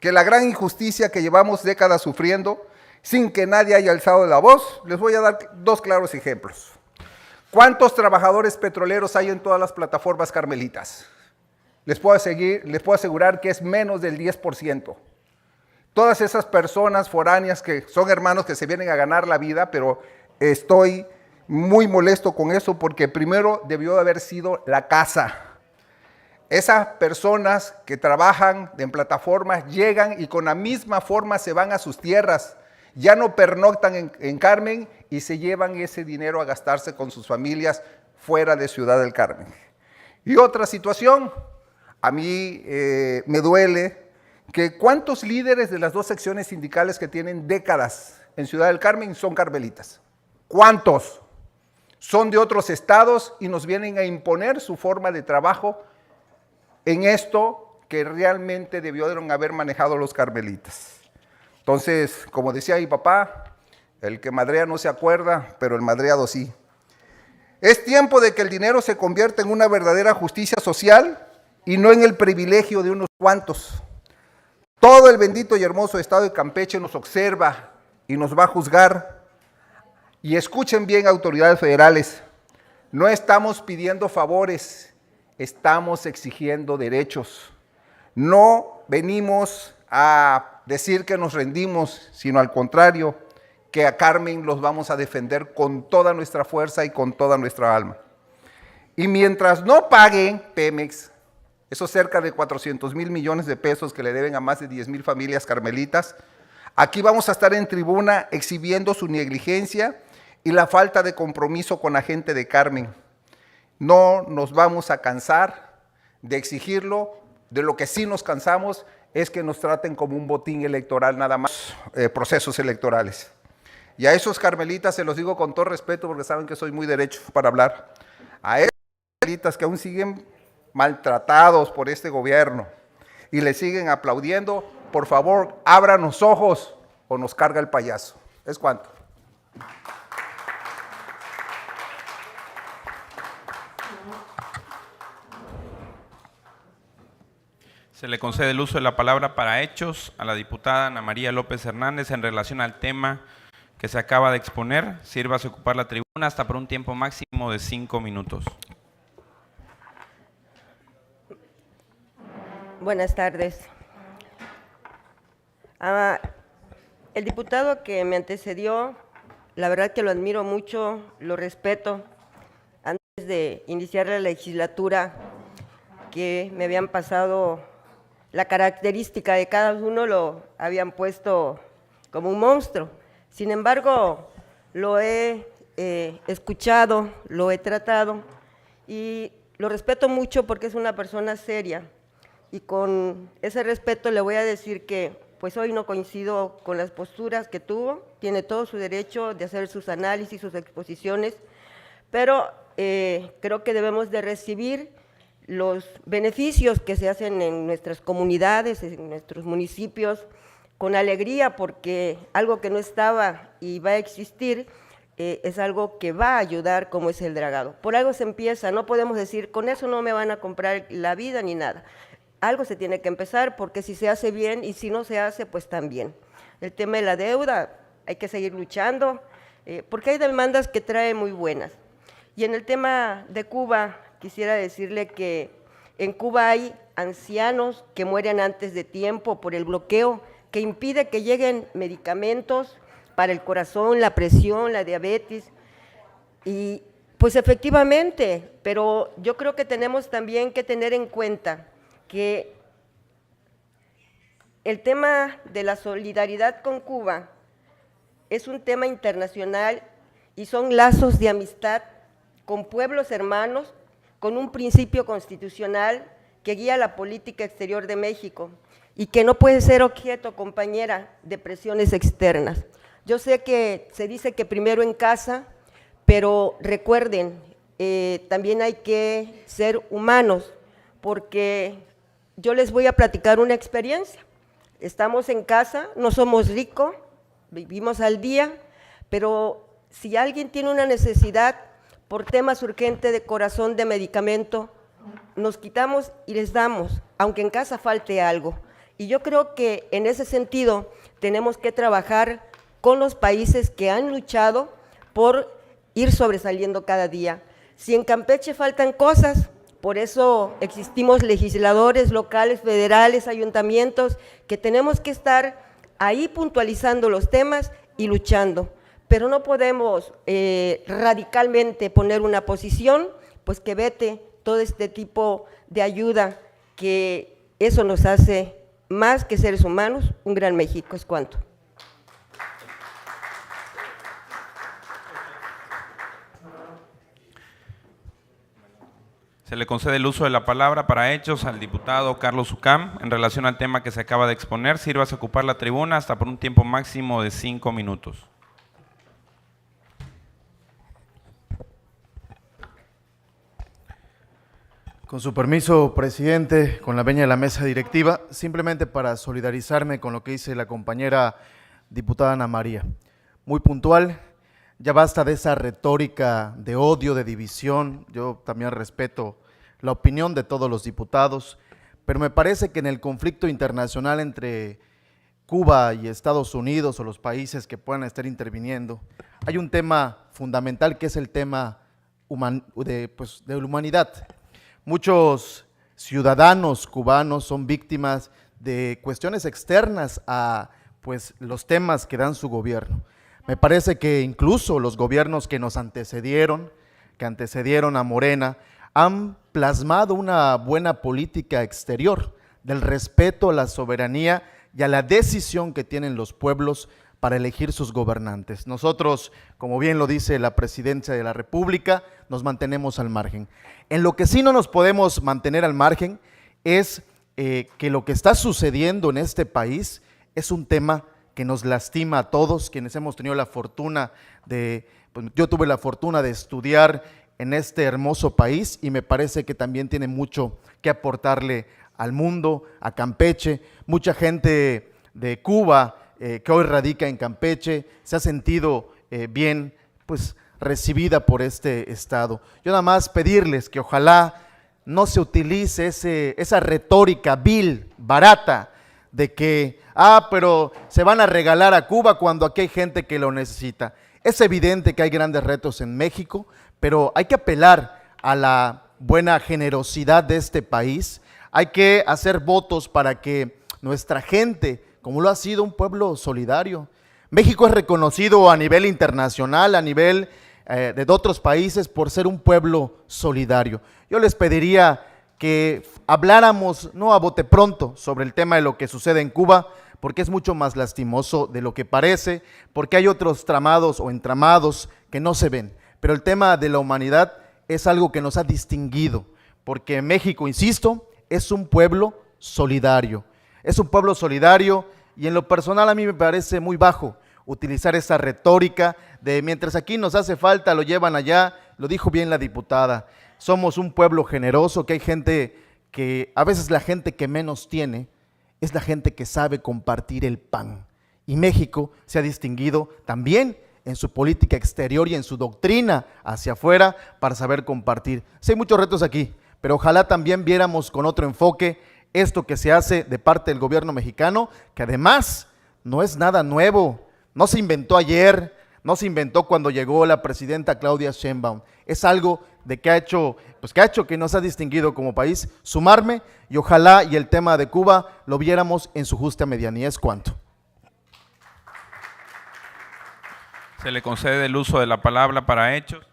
[SPEAKER 8] que la gran injusticia que llevamos décadas sufriendo, sin que nadie haya alzado la voz, les voy a dar 2 claros ejemplos. ¿Cuántos trabajadores petroleros hay en todas las plataformas carmelitas? Les puedo asegurar que es menos del 10%. Todas esas personas foráneas que son hermanos que se vienen a ganar la vida, pero estoy muy molesto con eso porque primero debió de haber sido la casa. esas personas que trabajan en plataformas llegan y con la misma forma se van a sus tierras, ya no pernoctan en Carmen y se llevan ese dinero a gastarse con sus familias fuera de Ciudad del Carmen. Y otra situación, a mí me duele que cuántos líderes de las dos secciones sindicales que tienen décadas en Ciudad del Carmen son carmelitas. ¿Cuántos? Son de otros estados y nos vienen a imponer su forma de trabajo en esto que realmente debieron haber manejado los carmelitas. Entonces, como decía mi papá, el que madrea no se acuerda, pero el madreado sí. Es tiempo de que el dinero se convierta en una verdadera justicia social y no en el privilegio de unos cuantos. Todo el bendito y hermoso estado de Campeche nos observa y nos va a juzgar. Y escuchen bien, autoridades federales, no estamos pidiendo favores, estamos exigiendo derechos. No venimos a decir que nos rendimos, sino al contrario, que a Carmen los vamos a defender con toda nuestra fuerza y con toda nuestra alma. Y mientras no paguen Pemex, esos cerca de 400,000 millones de pesos que le deben a más de 10,000 familias carmelitas, aquí vamos a estar en tribuna exhibiendo su negligencia y la falta de compromiso con la gente de Carmen. No nos vamos a cansar de exigirlo, de lo que sí nos cansamos es que nos traten como un botín electoral nada más, procesos electorales. Y a esos carmelitas se los digo con todo respeto porque saben que soy muy derecho para hablar. A esos carmelitas que aún siguen maltratados por este gobierno y le siguen aplaudiendo, por favor, abran los ojos o nos carga el payaso. ¿Es cuánto?
[SPEAKER 1] Se le concede el uso de la palabra para hechos a la diputada Ana María López Hernández en relación al tema que se acaba de exponer. Sírvase a ocupar la tribuna hasta por un tiempo máximo de 5 minutos.
[SPEAKER 7] Buenas tardes. El diputado que me antecedió, la verdad que lo admiro mucho, lo respeto. Antes de iniciar la legislatura, que me habían pasado la característica de cada uno, lo habían puesto como un monstruo. Sin embargo, lo he escuchado, lo he tratado y lo respeto mucho porque es una persona seria. Y con ese respeto le voy a decir que pues hoy no coincido con las posturas que tuvo, tiene todo su derecho de hacer sus análisis, sus exposiciones, pero creo que debemos de recibir los beneficios que se hacen en nuestras comunidades, en nuestros municipios, con alegría, porque algo que no estaba y va a existir es algo que va a ayudar, como es el dragado. Por algo se empieza, no podemos decir, con eso no me van a comprar la vida ni nada. Algo se tiene que empezar, porque si se hace bien y si no se hace, pues también. El tema de la deuda, hay que seguir luchando, porque hay demandas que traen muy buenas. Y en el tema de Cuba, quisiera decirle que en Cuba hay ancianos que mueren antes de tiempo por el bloqueo que impide que lleguen medicamentos para el corazón, la presión, la diabetes. Y pues efectivamente, pero yo creo que tenemos también que tener en cuenta que el tema de la solidaridad con Cuba es un tema internacional y son lazos de amistad con pueblos hermanos, con un principio constitucional que guía la política exterior de México y que no puede ser objeto, compañera, de presiones externas. Yo sé que se dice que primero en casa, pero recuerden, también hay que ser humanos, porque yo les voy a platicar una experiencia. Estamos en casa, no somos ricos, vivimos al día, pero si alguien tiene una necesidad por temas urgentes de corazón, de medicamento, nos quitamos y les damos, aunque en casa falte algo. Y yo creo que en ese sentido tenemos que trabajar con los países que han luchado por ir sobresaliendo cada día. Si en Campeche faltan cosas, por eso existimos legisladores locales, federales, ayuntamientos, que tenemos que estar ahí puntualizando los temas y luchando. Pero no podemos radicalmente poner una posición, pues que vete todo este tipo de ayuda, que eso nos hace más que seres humanos, un gran México. Es cuanto.
[SPEAKER 1] Se le concede el uso de la palabra para hechos al diputado Carlos Ucam en relación al tema que se acaba de exponer. Sírvase a ocupar la tribuna hasta por un tiempo máximo de 5 minutos.
[SPEAKER 9] Con su permiso, presidente, con la venia de la mesa directiva, simplemente para solidarizarme con lo que dice la compañera diputada Ana María. Muy puntual, ya basta de esa retórica de odio, de división. Yo también respeto la opinión de todos los diputados, pero me parece que en el conflicto internacional entre Cuba y Estados Unidos o los países que puedan estar interviniendo, hay un tema fundamental que es el tema de la humanidad. Muchos ciudadanos cubanos son víctimas de cuestiones externas a los temas que dan su gobierno. Me parece que incluso los gobiernos que nos antecedieron, a Morena, han plasmado una buena política exterior del respeto a la soberanía y a la decisión que tienen los pueblos para elegir sus gobernantes. Nosotros, como bien lo dice la Presidencia de la República, nos mantenemos al margen. En lo que sí no nos podemos mantener al margen es que lo que está sucediendo en este país es un tema que nos lastima a todos quienes hemos tenido la fortuna yo tuve la fortuna de estudiar en este hermoso país y me parece que también tiene mucho que aportarle al mundo, a Campeche. Mucha gente de Cuba que hoy radica en Campeche se ha sentido bien recibida por este estado. Yo nada más pedirles que ojalá no se utilice esa retórica vil, barata, de que, pero se van a regalar a Cuba cuando aquí hay gente que lo necesita. Es evidente que hay grandes retos en México, pero hay que apelar a la buena generosidad de este país. Hay que hacer votos para que nuestra gente, como lo ha sido un pueblo solidario. México es reconocido a nivel internacional, a nivel de otros países por ser un pueblo solidario. Yo les pediría que habláramos, no a bote pronto, sobre el tema de lo que sucede en Cuba, porque es mucho más lastimoso de lo que parece, porque hay otros tramados o entramados que no se ven. Pero el tema de la humanidad es algo que nos ha distinguido, porque México, insisto, es un pueblo solidario. Es un pueblo solidario y en lo personal a mí me parece muy bajo utilizar esa retórica de mientras aquí nos hace falta, lo llevan allá. Lo dijo bien la diputada. Somos un pueblo generoso, que hay gente que, a veces la gente que menos tiene, es la gente que sabe compartir el pan. Y México se ha distinguido también en su política exterior y en su doctrina hacia afuera para saber compartir. Sí, hay muchos retos aquí, pero ojalá también viéramos con otro enfoque esto que se hace de parte del gobierno mexicano, que además no es nada nuevo, no se inventó ayer, no se inventó cuando llegó la presidenta Claudia Sheinbaum. Es algo que ha hecho que nos ha distinguido como país. Sumarme y ojalá y el tema de Cuba lo viéramos en su justa medianía. Es cuanto.
[SPEAKER 1] Se le concede el uso de la palabra para hechos.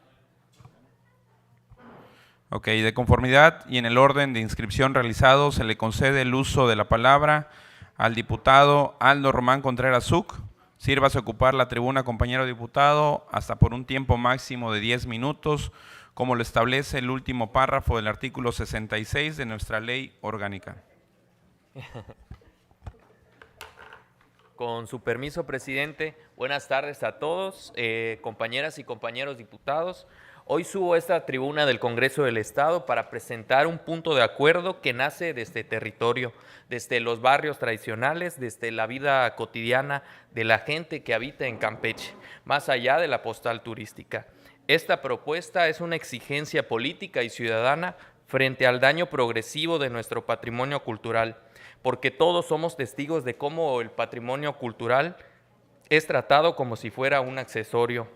[SPEAKER 1] Ok, de conformidad y en el orden de inscripción realizado, se le concede el uso de la palabra al diputado Aldo Román Contreras Zuc. Sírvase a ocupar la tribuna, compañero diputado, hasta por un tiempo máximo de 10 minutos, como lo establece el último párrafo del artículo 66 de nuestra ley orgánica.
[SPEAKER 10] Con su permiso, presidente, buenas tardes a todos, compañeras y compañeros diputados. Hoy subo a esta tribuna del Congreso del Estado para presentar un punto de acuerdo que nace de este territorio, desde los barrios tradicionales, desde la vida cotidiana de la gente que habita en Campeche, más allá de la postal turística. Esta propuesta es una exigencia política y ciudadana frente al daño progresivo de nuestro patrimonio cultural, porque todos somos testigos de cómo el patrimonio cultural es tratado como si fuera un accesorio.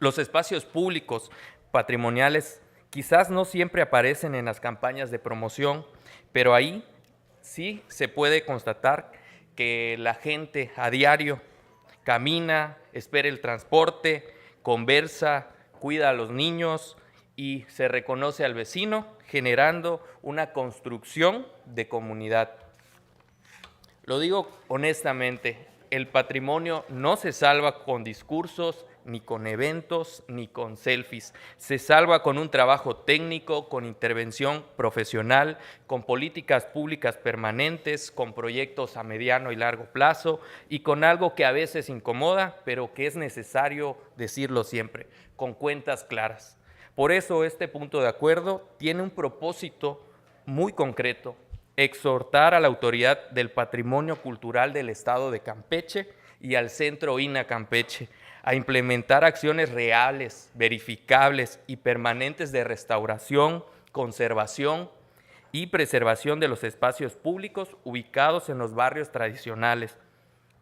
[SPEAKER 10] Los espacios públicos patrimoniales quizás no siempre aparecen en las campañas de promoción, pero ahí sí se puede constatar que la gente a diario camina, espera el transporte, conversa, cuida a los niños y se reconoce al vecino, generando una construcción de comunidad. Lo digo honestamente, el patrimonio no se salva con discursos, ni con eventos, ni con selfies. Se salva con un trabajo técnico, con intervención profesional, con políticas públicas permanentes, con proyectos a mediano y largo plazo y con algo que a veces incomoda, pero que es necesario decirlo siempre, con cuentas claras. Por eso este punto de acuerdo tiene un propósito muy concreto: exhortar a la Autoridad del Patrimonio Cultural del Estado de Campeche y al Centro INA Campeche a implementar acciones reales, verificables y permanentes de restauración, conservación y preservación de los espacios públicos ubicados en los barrios tradicionales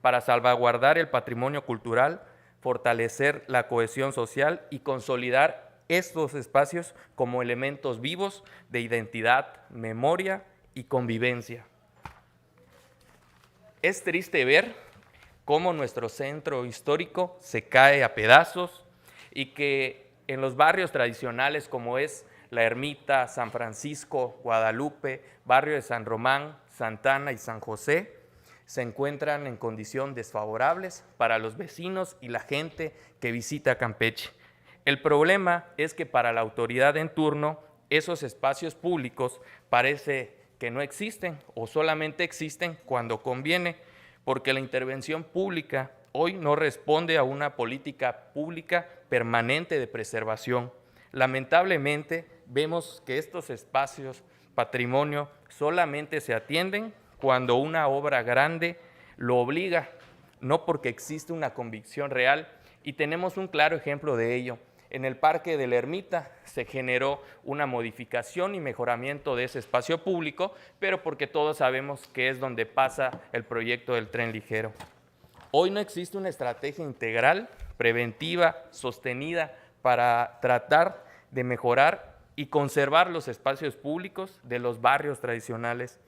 [SPEAKER 10] para salvaguardar el patrimonio cultural, fortalecer la cohesión social y consolidar estos espacios como elementos vivos de identidad, memoria y convivencia. Es triste ver cómo nuestro centro histórico se cae a pedazos y que en los barrios tradicionales como es La Ermita, San Francisco, Guadalupe, barrio de San Román, Santana y San José, se encuentran en condición desfavorables para los vecinos y la gente que visita Campeche. El problema es que para la autoridad en turno, esos espacios públicos parece que no existen o solamente existen cuando conviene, porque la intervención pública hoy no responde a una política pública permanente de preservación. Lamentablemente, vemos que estos espacios patrimonio solamente se atienden cuando una obra grande lo obliga, no porque existe una convicción real, y tenemos un claro ejemplo de ello. En el Parque de la Ermita se generó una modificación y mejoramiento de ese espacio público, pero porque todos sabemos que es donde pasa el proyecto del tren ligero. Hoy no existe una estrategia integral, preventiva, sostenida para tratar de mejorar y conservar los espacios públicos de los barrios tradicionales.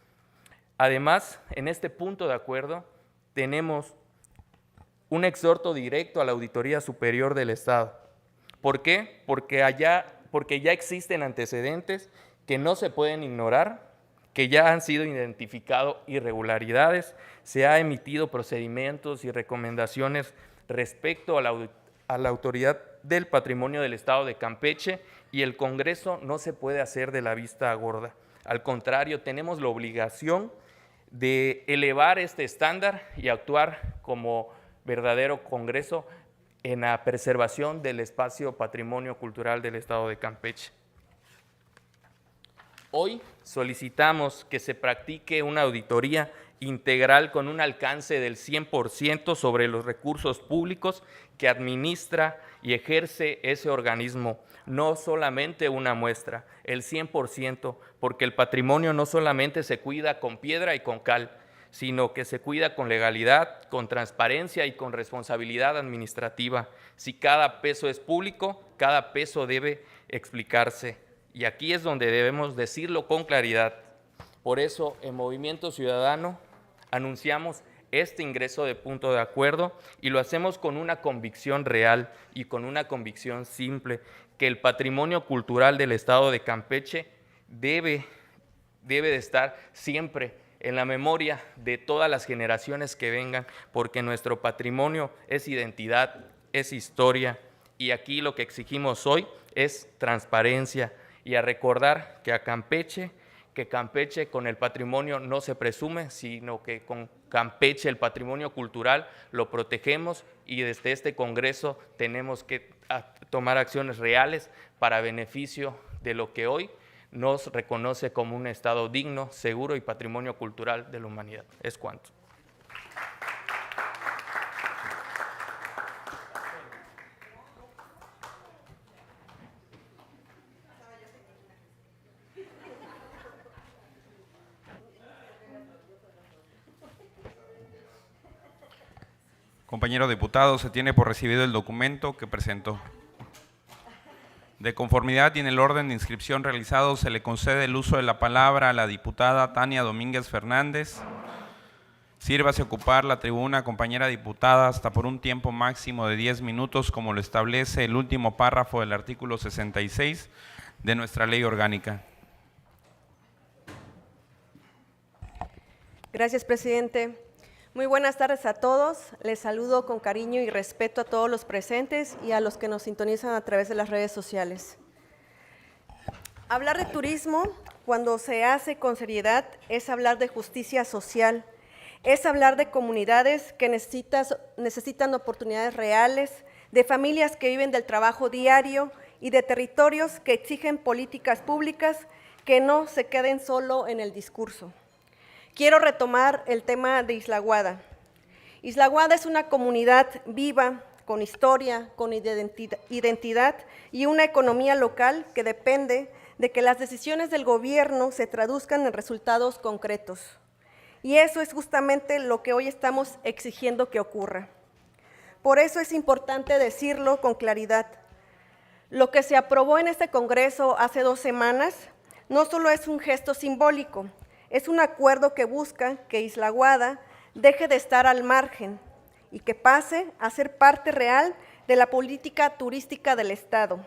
[SPEAKER 10] Además, en este punto de acuerdo, tenemos un exhorto directo a la Auditoría Superior del Estado. ¿Por qué? Porque ya existen antecedentes que no se pueden ignorar, que ya han sido identificadas irregularidades, se han emitido procedimientos y recomendaciones respecto a la Autoridad del Patrimonio del Estado de Campeche y el Congreso no se puede hacer de la vista gorda. Al contrario, tenemos la obligación de elevar este estándar y actuar como verdadero Congreso en la preservación del espacio patrimonio cultural del Estado de Campeche. Hoy solicitamos que se practique una auditoría integral con un alcance del 100% sobre los recursos públicos que administra y ejerce ese organismo, no solamente una muestra, el 100%, porque el patrimonio no solamente se cuida con piedra y con cal, sino que se cuida con legalidad, con transparencia y con responsabilidad administrativa. Si cada peso es público, cada peso debe explicarse. Y aquí es donde debemos decirlo con claridad. Por eso, en Movimiento Ciudadano, anunciamos este ingreso de punto de acuerdo y lo hacemos con una convicción real y con una convicción simple, que el patrimonio cultural del Estado de Campeche debe de estar siempre en la memoria de todas las generaciones que vengan, porque nuestro patrimonio es identidad, es historia, y aquí lo que exigimos hoy es transparencia y a recordar que Campeche con el patrimonio no se presume, sino que con Campeche el patrimonio cultural lo protegemos y desde este Congreso tenemos que tomar acciones reales para beneficio de lo que hoy nos reconoce como un Estado digno, seguro y patrimonio cultural de la humanidad. Es cuanto.
[SPEAKER 1] Compañero diputado, se tiene por recibido el documento que presentó. De conformidad y en el orden de inscripción realizado, se le concede el uso de la palabra a la diputada Tania Domínguez Fernández. Sírvase ocupar la tribuna, compañera diputada, hasta por un tiempo máximo de 10 minutos, como lo establece el último párrafo del artículo 66 de nuestra ley orgánica.
[SPEAKER 11] Gracias, presidente. Muy buenas tardes a todos. Les saludo con cariño y respeto a todos los presentes y a los que nos sintonizan a través de las redes sociales. Hablar de turismo, cuando se hace con seriedad, es hablar de justicia social, es hablar de comunidades que necesitan oportunidades reales, de familias que viven del trabajo diario y de territorios que exigen políticas públicas que no se queden solo en el discurso. Quiero retomar el tema de Isla Aguada. Isla Aguada es una comunidad viva, con historia, con identidad y una economía local que depende de que las decisiones del gobierno se traduzcan en resultados concretos. Y eso es justamente lo que hoy estamos exigiendo que ocurra. Por eso es importante decirlo con claridad. Lo que se aprobó en este Congreso hace 2 semanas no solo es un gesto simbólico, es un acuerdo que busca que Isla Aguada deje de estar al margen y que pase a ser parte real de la política turística del Estado.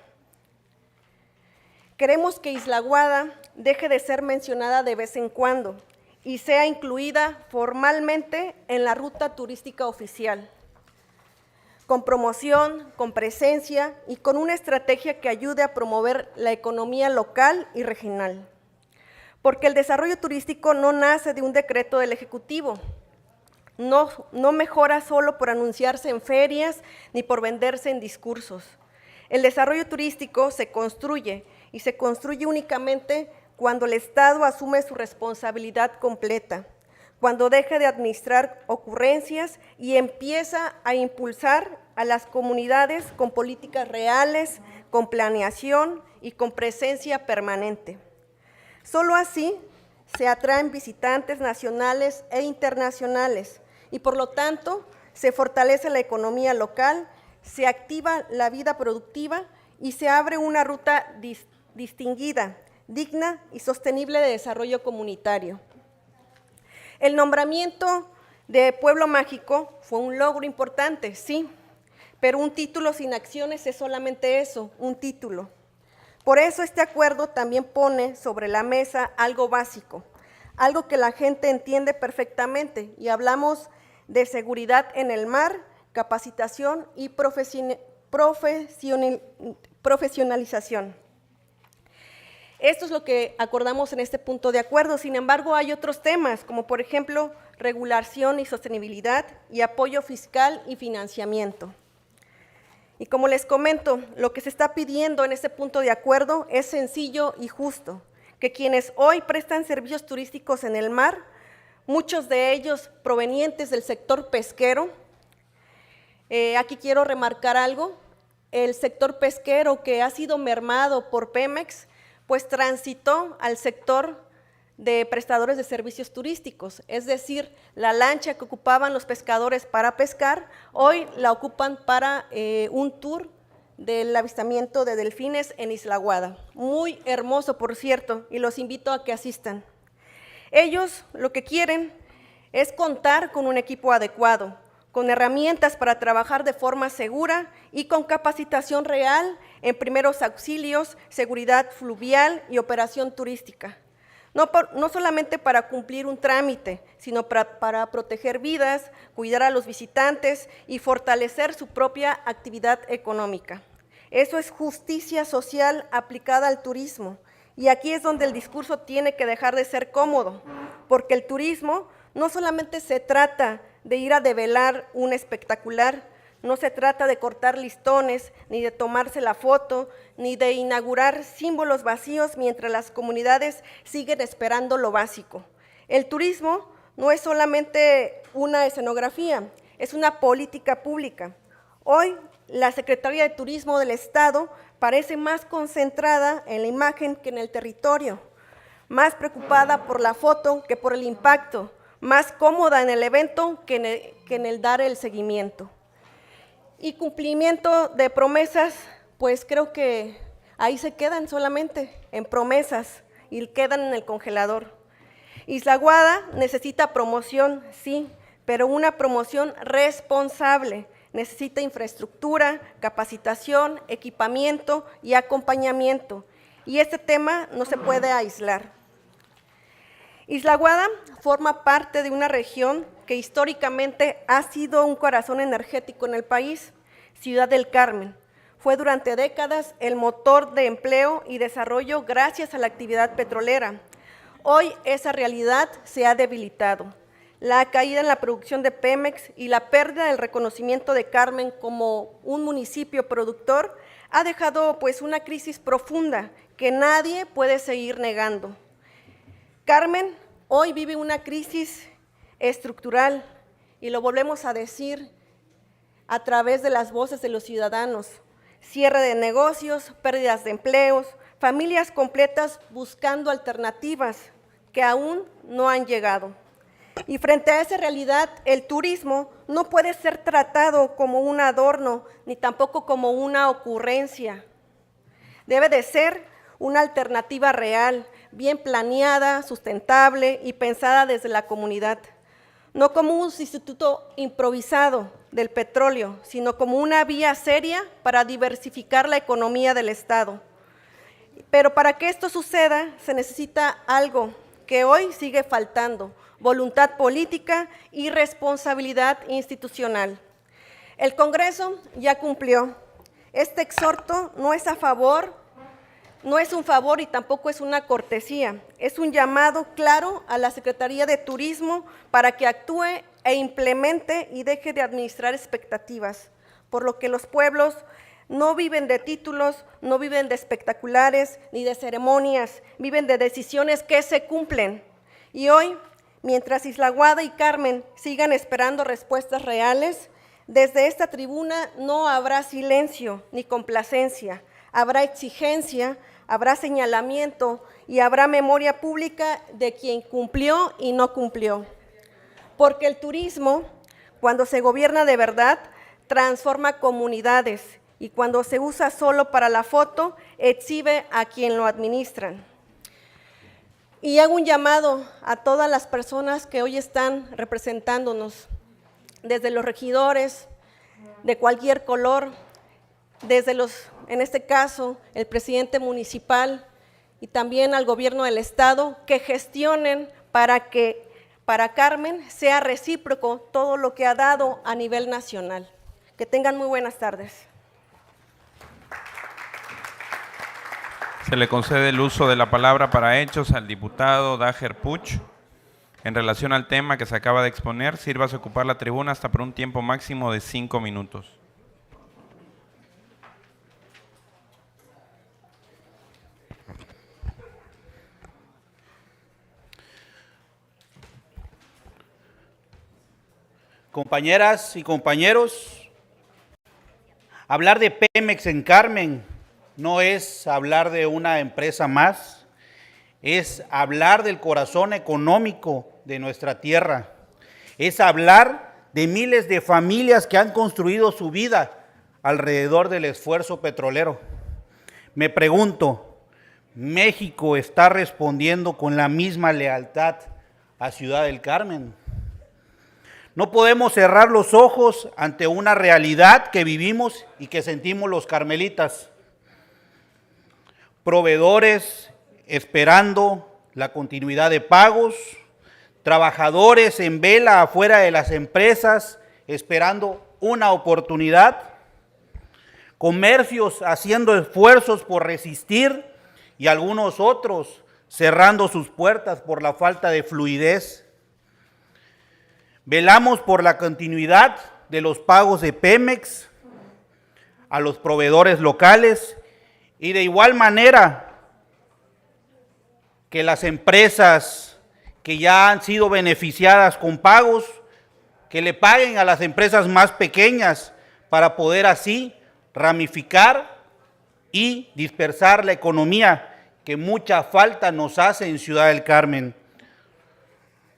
[SPEAKER 11] Queremos que Isla Aguada deje de ser mencionada de vez en cuando y sea incluida formalmente en la ruta turística oficial, con promoción, con presencia y con una estrategia que ayude a promover la economía local y regional. Porque el desarrollo turístico no nace de un decreto del Ejecutivo, no mejora solo por anunciarse en ferias ni por venderse en discursos. El desarrollo turístico se construye y se construye únicamente cuando el Estado asume su responsabilidad completa, cuando deja de administrar ocurrencias y empieza a impulsar a las comunidades con políticas reales, con planeación y con presencia permanente. Solo así se atraen visitantes nacionales e internacionales y por lo tanto se fortalece la economía local, se activa la vida productiva y se abre una ruta distinguida, digna y sostenible de desarrollo comunitario. El nombramiento de Pueblo Mágico fue un logro importante, sí, pero un título sin acciones es solamente eso, un título. Por eso este acuerdo también pone sobre la mesa algo básico, algo que la gente entiende perfectamente, y hablamos de seguridad en el mar, capacitación y profesionalización. Esto es lo que acordamos en este punto de acuerdo. Sin embargo, hay otros temas, como por ejemplo, regulación y sostenibilidad y apoyo fiscal y financiamiento. Y como les comento, lo que se está pidiendo en este punto de acuerdo es sencillo y justo, que quienes hoy prestan servicios turísticos en el mar, muchos de ellos provenientes del sector pesquero, aquí quiero remarcar algo, el sector pesquero que ha sido mermado por Pemex, pues transitó al sector de prestadores de servicios turísticos, es decir, la lancha que ocupaban los pescadores para pescar, hoy la ocupan para un tour del avistamiento de delfines en Isla Aguada. Muy hermoso, por cierto, y los invito a que asistan. Ellos lo que quieren es contar con un equipo adecuado, con herramientas para trabajar de forma segura y con capacitación real en primeros auxilios, seguridad fluvial y operación turística. No solamente para cumplir un trámite, sino para proteger vidas, cuidar a los visitantes y fortalecer su propia actividad económica. Eso es justicia social aplicada al turismo. Y aquí es donde el discurso tiene que dejar de ser cómodo, porque el turismo no solamente se trata de ir a develar un espectacular, no se trata de cortar listones, ni de tomarse la foto, ni de inaugurar símbolos vacíos mientras las comunidades siguen esperando lo básico. El turismo no es solamente una escenografía, es una política pública. Hoy, la Secretaría de Turismo del Estado parece más concentrada en la imagen que en el territorio, más preocupada por la foto que por el impacto, más cómoda en el evento que en el dar el seguimiento. Y cumplimiento de promesas, pues creo que ahí se quedan solamente en promesas y quedan en el congelador. Isla Aguada necesita promoción, sí, pero una promoción responsable. Necesita infraestructura, capacitación, equipamiento y acompañamiento. y este tema no se puede aislar. Isla Aguada forma parte de una región que históricamente ha sido un corazón energético en el país, Ciudad del Carmen. Fue durante décadas el motor de empleo y desarrollo gracias a la actividad petrolera. Hoy esa realidad se ha debilitado. La caída en la producción de Pemex y la pérdida del reconocimiento de Carmen como un municipio productor ha dejado pues una crisis profunda que nadie puede seguir negando. Carmen hoy vive una crisis estructural y lo volvemos a decir a través de las voces de los ciudadanos. Cierre de negocios, pérdidas de empleos, familias completas buscando alternativas que aún no han llegado. Y frente a esa realidad, el turismo no puede ser tratado como un adorno, ni tampoco como una ocurrencia. Debe de ser una alternativa real, bien planeada, sustentable y pensada desde la comunidad. No como un sustituto improvisado del petróleo, sino como una vía seria para diversificar la economía del Estado. Pero para que esto suceda, se necesita algo que hoy sigue faltando: voluntad política y responsabilidad institucional. El Congreso ya cumplió. Este exhorto no es un favor y tampoco es una cortesía. Es un llamado claro a la Secretaría de Turismo para que actúe e implemente y deje de administrar expectativas, por lo que los pueblos no viven de títulos, no viven de espectaculares ni de ceremonias, viven de decisiones que se cumplen. Y hoy, mientras Isla Aguada y Carmen sigan esperando respuestas reales, desde esta tribuna no habrá silencio ni complacencia, habrá exigencia, habrá señalamiento y habrá memoria pública de quien cumplió y no cumplió. Porque el turismo, cuando se gobierna de verdad, transforma comunidades y cuando se usa solo para la foto, exhibe a quien lo administran. Y hago un llamado a todas las personas que hoy están representándonos, desde los regidores de cualquier color, desde en este caso, el presidente municipal y también al gobierno del Estado, que gestionen para que para Carmen sea recíproco todo lo que ha dado a nivel nacional. Que tengan muy buenas tardes.
[SPEAKER 1] Se le concede el uso de la palabra para hechos al diputado Daher Puch. En relación al tema que se acaba de exponer, sírvase a ocupar la tribuna hasta por un tiempo máximo de 5 minutos.
[SPEAKER 12] Compañeras y compañeros, hablar de Pemex en Carmen no es hablar de una empresa más, es hablar del corazón económico de nuestra tierra, es hablar de miles de familias que han construido su vida alrededor del esfuerzo petrolero. Me pregunto, ¿México está respondiendo con la misma lealtad a Ciudad del Carmen? No podemos cerrar los ojos ante una realidad que vivimos y que sentimos los carmelitas. Proveedores esperando la continuidad de pagos, trabajadores en vela afuera de las empresas esperando una oportunidad, comercios haciendo esfuerzos por resistir y algunos otros cerrando sus puertas por la falta de fluidez. Velamos por la continuidad de los pagos de Pemex a los proveedores locales y de igual manera que las empresas que ya han sido beneficiadas con pagos, que le paguen a las empresas más pequeñas para poder así ramificar y dispersar la economía que mucha falta nos hace en Ciudad del Carmen.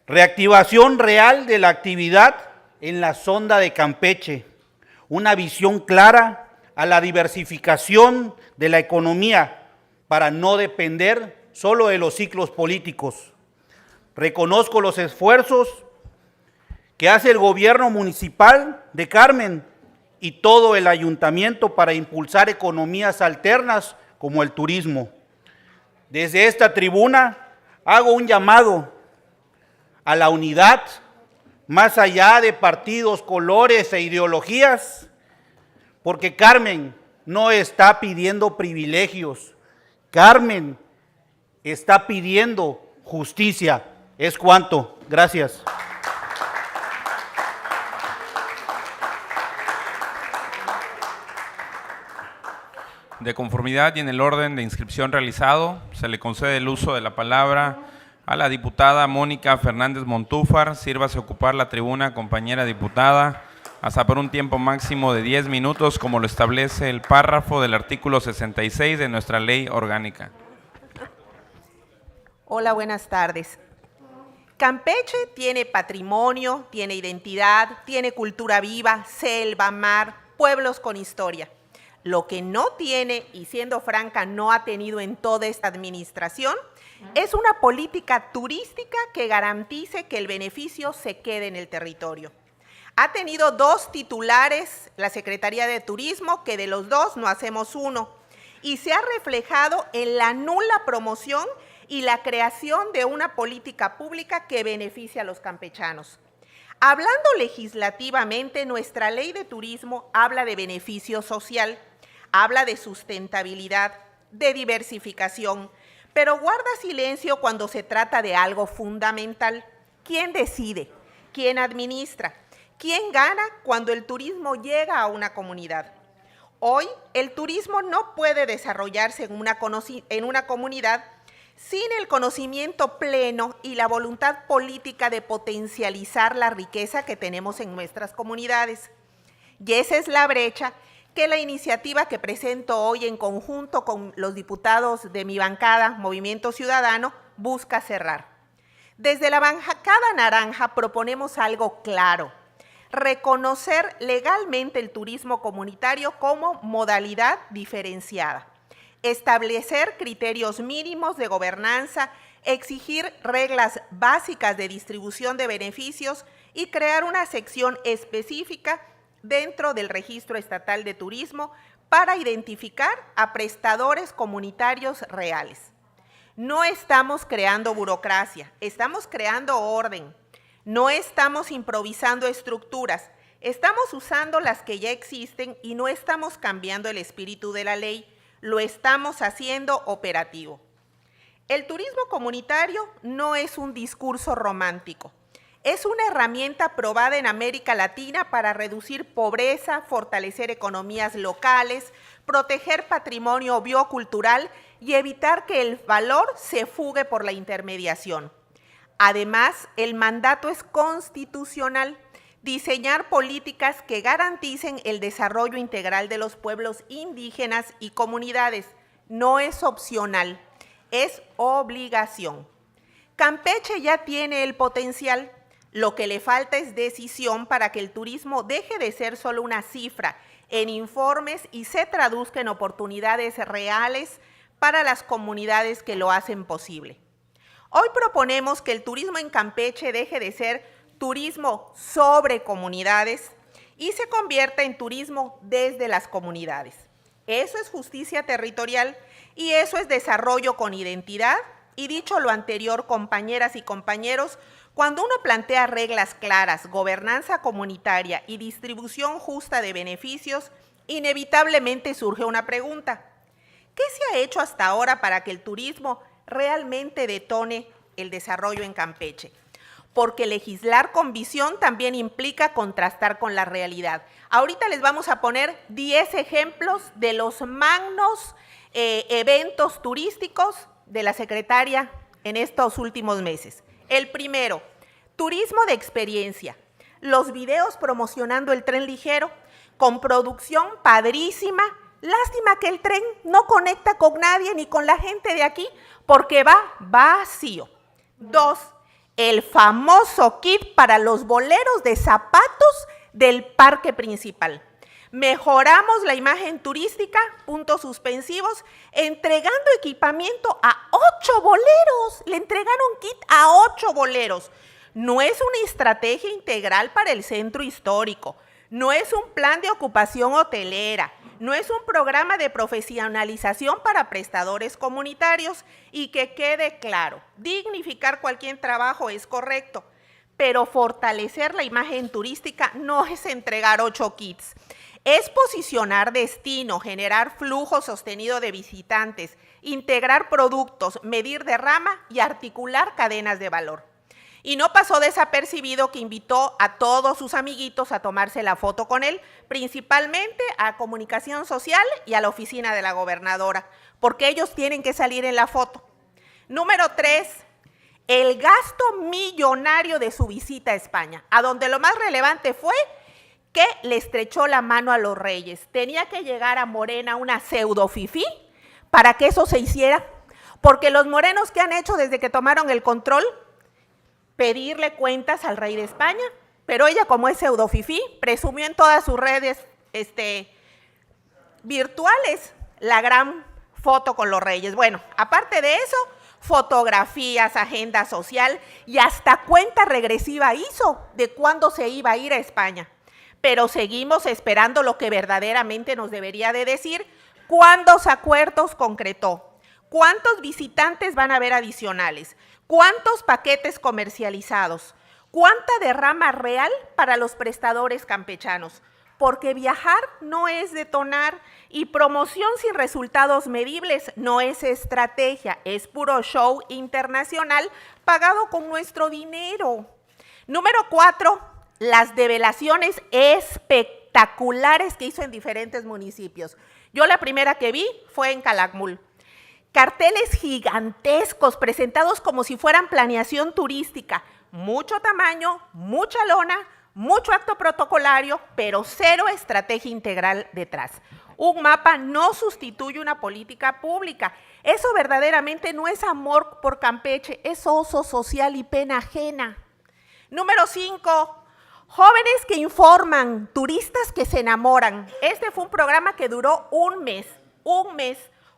[SPEAKER 12] Reactivación real de la actividad en la sonda de Campeche, una visión clara a la diversificación de la economía para no depender solo de los ciclos políticos. Reconozco los esfuerzos que hace el gobierno municipal de Carmen y todo el ayuntamiento para impulsar economías alternas como el turismo. desde esta tribuna hago un llamado a la unidad, más allá de partidos, colores e ideologías, porque Carmen no está pidiendo privilegios, Carmen está pidiendo justicia. Es cuanto. Gracias.
[SPEAKER 1] De conformidad y en el orden de inscripción realizado, se le concede el uso de la palabra a la diputada Mónica Fernández Montúfar. Sírvase a ocupar la tribuna, compañera diputada, hasta por un tiempo máximo de 10 minutos, como lo establece el párrafo del artículo 66 de nuestra ley orgánica.
[SPEAKER 13] Hola, buenas tardes. Campeche tiene patrimonio, tiene identidad, tiene cultura viva, selva, mar, pueblos con historia. Lo que no tiene, y siendo franca, no ha tenido en toda esta administración, es una política turística que garantice que el beneficio se quede en el territorio. Ha tenido 2 titulares, la Secretaría de Turismo, que de los 2 no hacemos uno, y se ha reflejado en la nula promoción y la creación de una política pública que beneficia a los campechanos. Hablando legislativamente, nuestra ley de turismo habla de beneficio social, habla de sustentabilidad, de diversificación, pero guarda silencio cuando se trata de algo fundamental. ¿Quién decide? ¿Quién administra? ¿Quién gana cuando el turismo llega a una comunidad? Hoy, el turismo no puede desarrollarse en una comunidad sin el conocimiento pleno y la voluntad política de potencializar la riqueza que tenemos en nuestras comunidades. Y esa es la brecha que la iniciativa que presento hoy en conjunto con los diputados de mi bancada, Movimiento Ciudadano, busca cerrar. Desde la bancada naranja proponemos algo claro: reconocer legalmente el turismo comunitario como modalidad diferenciada, establecer criterios mínimos de gobernanza, exigir reglas básicas de distribución de beneficios y crear una sección específica dentro del Registro Estatal de Turismo para identificar a prestadores comunitarios reales. No estamos creando burocracia, estamos creando orden. No estamos improvisando estructuras, estamos usando las que ya existen y no estamos cambiando el espíritu de la ley, lo estamos haciendo operativo. El turismo comunitario no es un discurso romántico, es una herramienta probada en América Latina para reducir pobreza, fortalecer economías locales, proteger patrimonio biocultural y evitar que el valor se fugue por la intermediación. Además, el mandato es constitucional: diseñar políticas que garanticen el desarrollo integral de los pueblos indígenas y comunidades. No es opcional, es obligación. Campeche ya tiene el potencial. Lo que le falta es decisión para que el turismo deje de ser solo una cifra en informes y se traduzca en oportunidades reales para las comunidades que lo hacen posible. Hoy proponemos que el turismo en Campeche deje de ser turismo sobre comunidades y se convierta en turismo desde las comunidades. Eso es justicia territorial y eso es desarrollo con identidad. Y dicho lo anterior, compañeras y compañeros, cuando uno plantea reglas claras, gobernanza comunitaria y distribución justa de beneficios, inevitablemente surge una pregunta: ¿qué se ha hecho hasta ahora para que el turismo realmente detone el desarrollo en Campeche? Porque legislar con visión también implica contrastar con la realidad. Ahorita les vamos a poner 10 ejemplos de los magnos eventos turísticos de la secretaria en estos últimos meses. El primero, turismo de experiencia. Los videos promocionando el tren ligero con producción padrísima. Lástima que el tren no conecta con nadie ni con la gente de aquí porque va vacío. 2, el famoso kit para los boleros de zapatos del parque principal. Mejoramos la imagen turística, puntos suspensivos, entregando equipamiento a 8 boleros. Le entregaron kit a 8 boleros. No es una estrategia integral para el centro histórico. No es un plan de ocupación hotelera, no es un programa de profesionalización para prestadores comunitarios, y que quede claro, dignificar cualquier trabajo es correcto, pero fortalecer la imagen turística no es entregar 8 kits. Es posicionar destino, generar flujo sostenido de visitantes, integrar productos, medir derrama y articular cadenas de valor. Y no pasó desapercibido que invitó a todos sus amiguitos a tomarse la foto con él, principalmente a Comunicación Social y a la oficina de la gobernadora, porque ellos tienen que salir en la foto. Número 3, el gasto millonario de su visita a España, a donde lo más relevante fue que le estrechó la mano a los reyes. Tenía que llegar a Morena una pseudo fifí para que eso se hiciera, porque los morenos, ¿qué han hecho desde que tomaron el control? Pedirle cuentas al rey de España, pero ella, como es pseudo fifí, presumió en todas sus redes virtuales la gran foto con los reyes. Bueno, aparte de eso, fotografías, agenda social y hasta cuenta regresiva hizo de cuándo se iba a ir a España. Pero seguimos esperando lo que verdaderamente nos debería de decir: ¿cuántos acuerdos concretó? ¿Cuántos visitantes van a haber adicionales? ¿Cuántos paquetes comercializados? ¿Cuánta derrama real para los prestadores campechanos? Porque viajar no es detonar, y promoción sin resultados medibles no es estrategia, es puro show internacional pagado con nuestro dinero. Número 4, las develaciones espectaculares que hizo en diferentes municipios. Yo la primera que vi fue en Calakmul. Carteles gigantescos presentados como si fueran planeación turística, mucho tamaño, mucha lona, mucho acto protocolario, pero cero estrategia integral detrás. Un mapa no sustituye una política pública. Eso verdaderamente no es amor por Campeche, es oso social y pena ajena. Número 5, jóvenes que informan, turistas que se enamoran. Este fue un programa que duró un mes.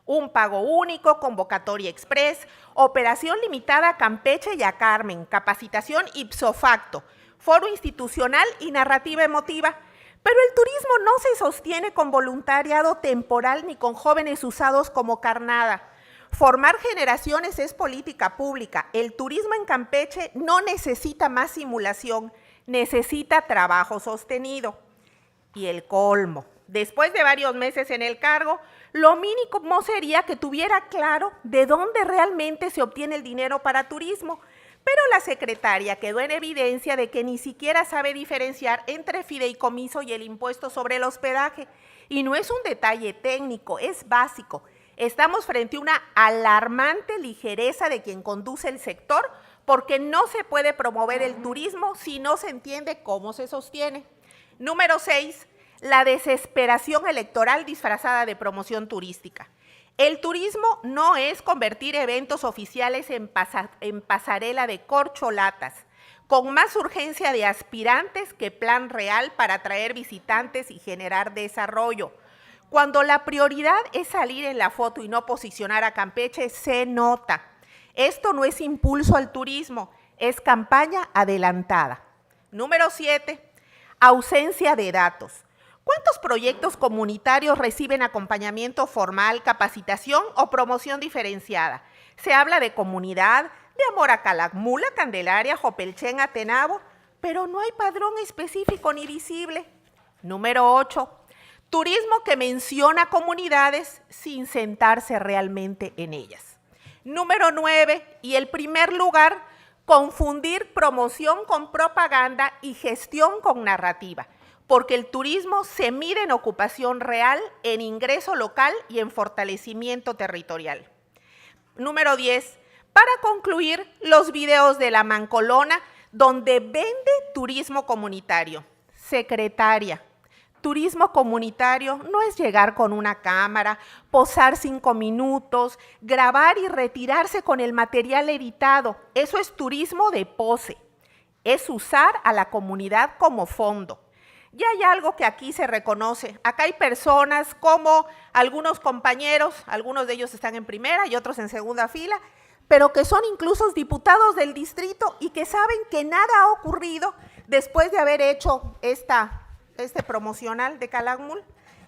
[SPEAKER 13] Un pago único, convocatoria express, operación limitada a Campeche y a Carmen, capacitación ipso facto, foro institucional y narrativa emotiva. Pero el turismo no se sostiene con voluntariado temporal ni con jóvenes usados como carnada. Formar generaciones es política pública. El turismo en Campeche no necesita más simulación, necesita trabajo sostenido. Y el colmo, después de varios meses en el cargo, lo mínimo sería que tuviera claro de dónde realmente se obtiene el dinero para turismo, pero la secretaria quedó en evidencia de que ni siquiera sabe diferenciar entre fideicomiso y el impuesto sobre el hospedaje. Y no es un detalle técnico, es básico. Estamos frente a una alarmante ligereza de quien conduce el sector, porque no se puede promover el turismo si no se entiende cómo se sostiene. Número 6. La desesperación electoral disfrazada de promoción turística. El turismo no es convertir eventos oficiales en pasarela de corcholatas, con más urgencia de aspirantes que plan real para atraer visitantes y generar desarrollo. Cuando la prioridad es salir en la foto y no posicionar a Campeche, se nota. Esto no es impulso al turismo, es campaña adelantada. Número 7. Ausencia de datos. ¿Cuántos proyectos comunitarios reciben acompañamiento formal, capacitación o promoción diferenciada? Se habla de comunidad, de amor a Calakmul, a Candelaria, Jopelchen, a Tenabo, pero no hay padrón específico ni visible. Número 8. Turismo que menciona comunidades sin sentarse realmente en ellas. Número 9. Y el primer lugar, confundir promoción con propaganda y gestión con narrativa, porque el turismo se mide en ocupación real, en ingreso local y en fortalecimiento territorial. Número 10. Para concluir, los videos de la Mancolona, donde vende turismo comunitario. Secretaria, turismo comunitario no es llegar con una cámara, posar 5 minutos, grabar y retirarse con el material editado. Eso es turismo de pose. Es usar a la comunidad como fondo. Y hay algo que aquí se reconoce. Acá hay personas como algunos compañeros, algunos de ellos están en primera y otros en segunda fila, pero que son incluso diputados del distrito y que saben que nada ha ocurrido después de haber hecho esta promocional de Calakmul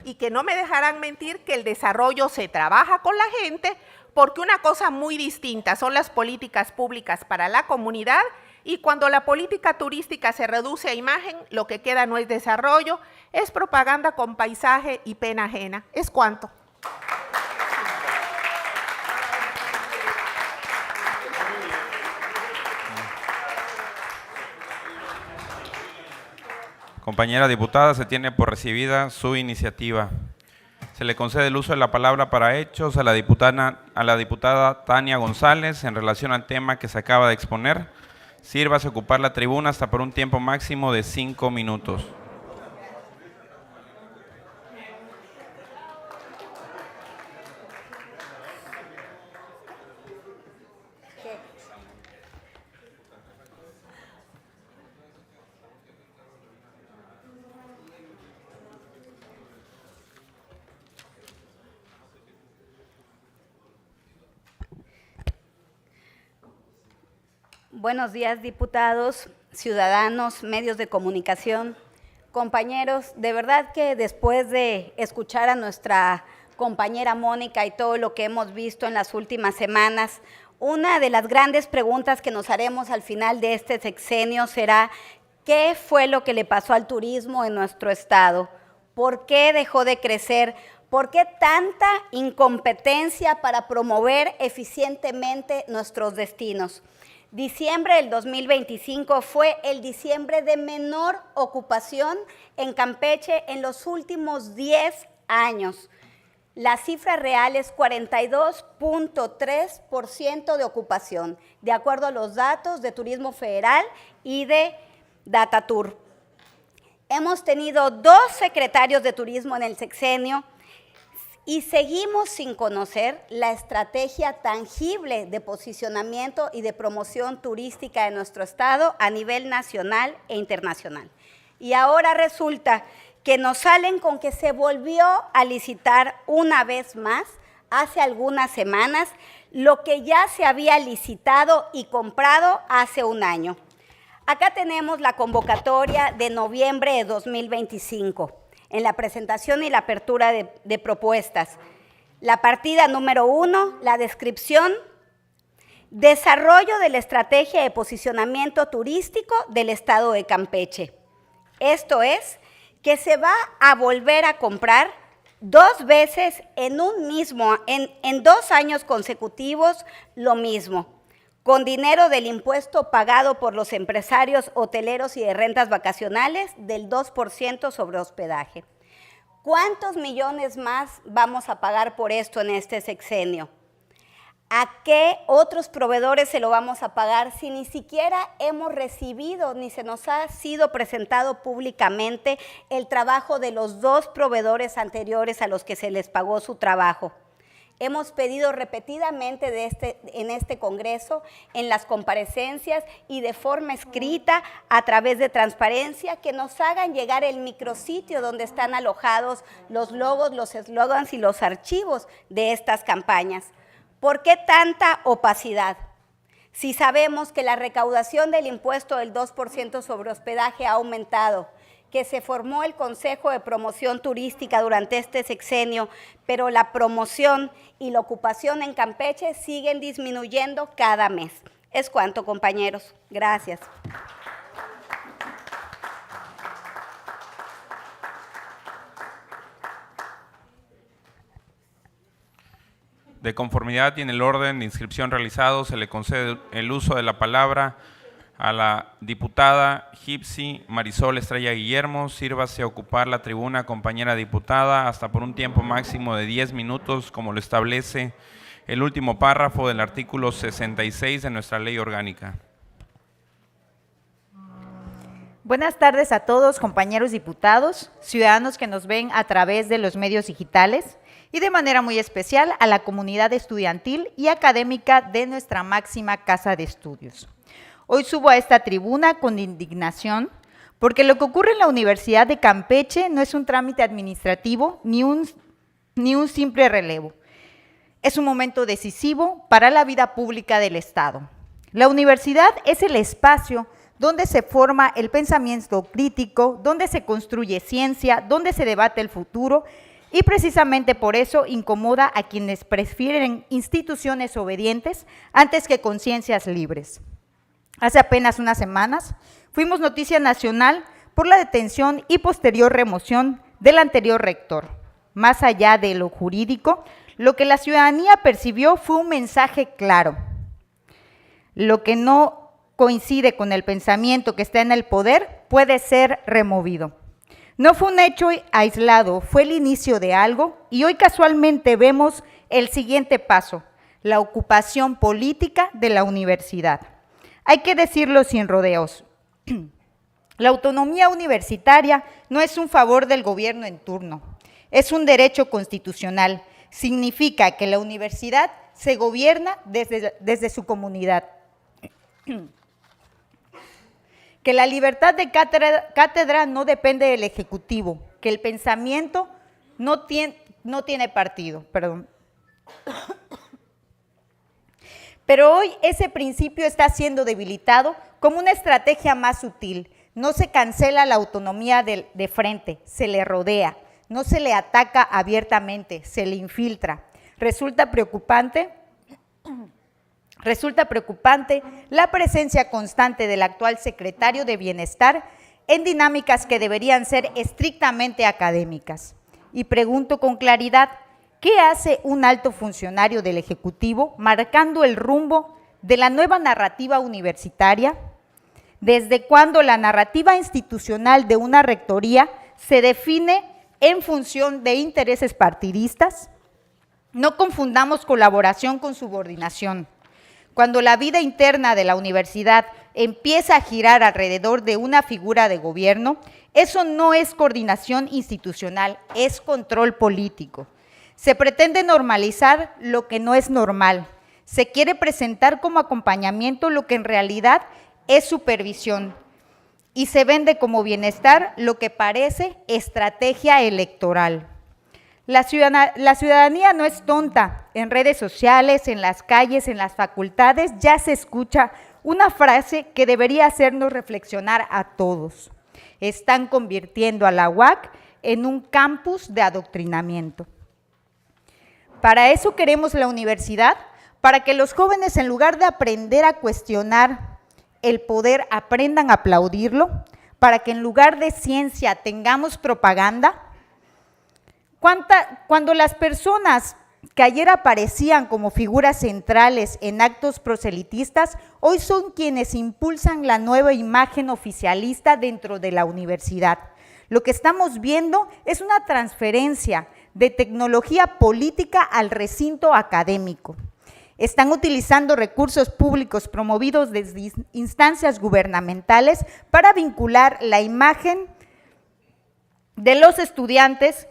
[SPEAKER 13] y que no me dejarán mentir que el desarrollo se trabaja con la gente, porque una cosa muy distinta son las políticas públicas para la comunidad, y cuando la política turística se reduce a imagen, lo que queda no es desarrollo, es propaganda con paisaje y pena ajena. Es cuanto.
[SPEAKER 1] Compañera diputada, se tiene por recibida su iniciativa. Se le concede el uso de la palabra para hechos a la diputada Tania González en relación al tema que se acaba de exponer. Sírvase ocupar la tribuna hasta por un tiempo máximo de 5 minutos.
[SPEAKER 4] Buenos días, diputados, ciudadanos, medios de comunicación, compañeros. De verdad que después de escuchar a nuestra compañera Mónica y todo lo que hemos visto en las últimas semanas, una de las grandes preguntas que nos haremos al final de este sexenio será: ¿qué fue lo que le pasó al turismo en nuestro estado? ¿Por qué dejó de crecer? ¿Por qué tanta incompetencia para promover eficientemente nuestros destinos? Diciembre del 2025 fue el diciembre de menor ocupación en Campeche en los últimos 10 años. La cifra real es 42.3% de ocupación, de acuerdo a los datos de Turismo Federal y de Datatur. Hemos tenido 2 secretarios de turismo en el sexenio y seguimos sin conocer la estrategia tangible de posicionamiento y de promoción turística de nuestro estado a nivel nacional e internacional. Y ahora resulta que nos salen con que se volvió a licitar una vez más, hace algunas semanas, lo que ya se había licitado y comprado hace un año. Acá tenemos la convocatoria de noviembre de 2025. En la presentación y la apertura de propuestas. La partida número 1, la descripción, desarrollo de la estrategia de posicionamiento turístico del estado de Campeche. Esto es, que se va a volver a comprar 2 veces en 2 años consecutivos lo mismo, con dinero del impuesto pagado por los empresarios hoteleros y de rentas vacacionales del 2% sobre hospedaje. ¿Cuántos millones más vamos a pagar por esto en este sexenio? ¿A qué otros proveedores se lo vamos a pagar si ni siquiera hemos recibido ni se nos ha sido presentado públicamente el trabajo de los 2 proveedores anteriores a los que se les pagó su trabajo? Hemos pedido repetidamente en este Congreso, en las comparecencias y de forma escrita a través de transparencia, que nos hagan llegar el micrositio donde están alojados los logos, los eslogans y los archivos de estas campañas. ¿Por qué tanta opacidad? Si sabemos que la recaudación del impuesto del 2% sobre hospedaje ha aumentado, que se formó el Consejo de Promoción Turística durante este sexenio, pero la promoción y la ocupación en Campeche siguen disminuyendo cada mes. Es cuanto, compañeros. Gracias.
[SPEAKER 1] De conformidad y en el orden de inscripción realizado, se le concede el uso de la palabra a la diputada Gipsy Marisol Estrella Guillermo. Sírvase a ocupar la tribuna, compañera diputada, hasta por un tiempo máximo de 10 minutos, como lo establece el último párrafo del artículo 66 de nuestra ley orgánica.
[SPEAKER 14] Buenas tardes a todos, compañeros diputados, ciudadanos que nos ven a través de los medios digitales y de manera muy especial a la comunidad estudiantil y académica de nuestra máxima casa de estudios. Hoy subo a esta tribuna con indignación porque lo que ocurre en la Universidad de Campeche no es un trámite administrativo ni un simple relevo. Es un momento decisivo para la vida pública del Estado. La universidad es el espacio donde se forma el pensamiento crítico, donde se construye ciencia, donde se debate el futuro, y precisamente por eso incomoda a quienes prefieren instituciones obedientes antes que conciencias libres. Hace apenas unas semanas fuimos noticia nacional por la detención y posterior remoción del anterior rector. Más allá de lo jurídico, lo que la ciudadanía percibió fue un mensaje claro. Lo que no coincide con el pensamiento que está en el poder puede ser removido. No fue un hecho aislado, fue el inicio de algo y hoy casualmente vemos el siguiente paso, la ocupación política de la universidad. Hay que decirlo sin rodeos. La autonomía universitaria no es un favor del gobierno en turno, es un derecho constitucional. Significa que la universidad se gobierna desde su comunidad. Que la libertad de cátedra no depende del Ejecutivo, que el pensamiento no tiene partido. Pero hoy ese principio está siendo debilitado como una estrategia más sutil. No se cancela la autonomía de frente, se le rodea, no se le ataca abiertamente, se le infiltra. Resulta preocupante la presencia constante del actual secretario de Bienestar en dinámicas que deberían ser estrictamente académicas. Y pregunto con claridad, ¿qué hace un alto funcionario del Ejecutivo marcando el rumbo de la nueva narrativa universitaria? ¿Desde cuándo la narrativa institucional de una rectoría se define en función de intereses partidistas? No confundamos colaboración con subordinación. Cuando la vida interna de la universidad empieza a girar alrededor de una figura de gobierno, eso no es coordinación institucional, es control político. Se pretende normalizar lo que no es normal. Se quiere presentar como acompañamiento lo que en realidad es supervisión. Y se vende como bienestar lo que parece estrategia electoral. La ciudadanía no es tonta. En redes sociales, en las calles, en las facultades, ya se escucha una frase que debería hacernos reflexionar a todos. Están convirtiendo a la UAC en un campus de adoctrinamiento. Para eso queremos la universidad, para que los jóvenes, en lugar de aprender a cuestionar el poder, aprendan a aplaudirlo, para que en lugar de ciencia tengamos propaganda. Cuando las personas que ayer aparecían como figuras centrales en actos proselitistas, hoy son quienes impulsan la nueva imagen oficialista dentro de la universidad. Lo que estamos viendo es una transferencia de tecnología política al recinto académico. Están utilizando recursos públicos promovidos desde instancias gubernamentales para vincular la imagen de los estudiantes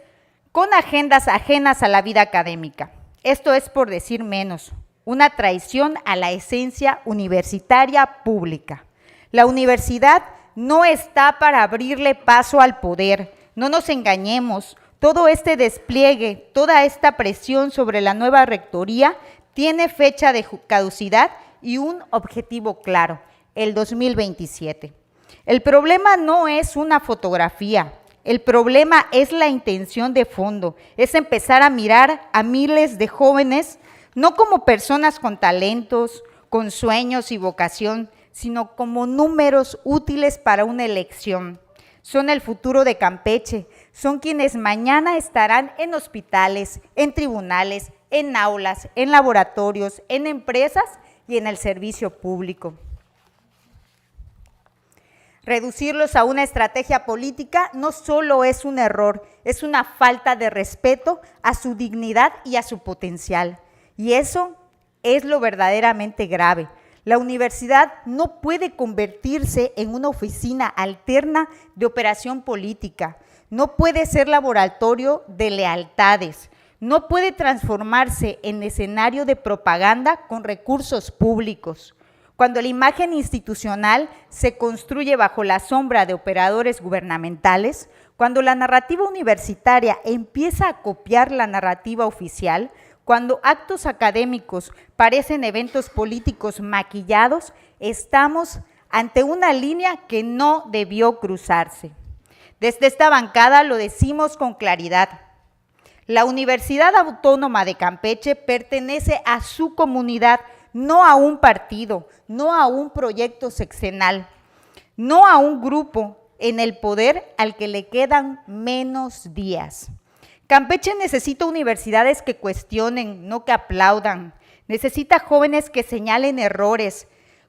[SPEAKER 14] con agendas ajenas a la vida académica. Esto es, por decir menos, una traición a la esencia universitaria pública. La universidad no está para abrirle paso al poder, no nos engañemos. Todo este despliegue, toda esta presión sobre la nueva rectoría tiene fecha de caducidad y un objetivo claro, el 2027. El problema no es una fotografía, el problema es la intención de fondo, es empezar a mirar a miles de jóvenes, no como personas con talentos, con sueños y vocación, sino como números útiles para una elección. Son el futuro de Campeche, son quienes mañana estarán en hospitales, en tribunales, en aulas, en laboratorios, en empresas y en el servicio público. Reducirlos a una estrategia política no solo es un error, es una falta de respeto a su dignidad y a su potencial. Y eso es lo verdaderamente grave. La universidad no puede convertirse en una oficina alterna de operación política, no puede ser laboratorio de lealtades, no puede transformarse en escenario de propaganda con recursos públicos. Cuando la imagen institucional se construye bajo la sombra de operadores gubernamentales, cuando la narrativa universitaria empieza a copiar la narrativa oficial, cuando actos académicos parecen eventos políticos maquillados, estamos ante una línea que no debió cruzarse. Desde esta bancada lo decimos con claridad. La Universidad Autónoma de Campeche pertenece a su comunidad, no a un partido, no a un proyecto sexenal, no a un grupo en el poder al que le quedan menos días. Campeche necesita universidades que cuestionen, no que aplaudan. Necesita jóvenes que señalen errores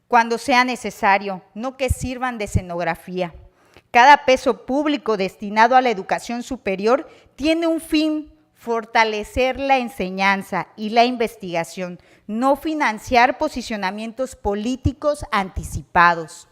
[SPEAKER 14] cuando sea necesario, no que sirvan de escenografía. Cada peso público destinado a la educación superior tiene un fin: fortalecer la enseñanza y la investigación, no financiar posicionamientos políticos anticipados.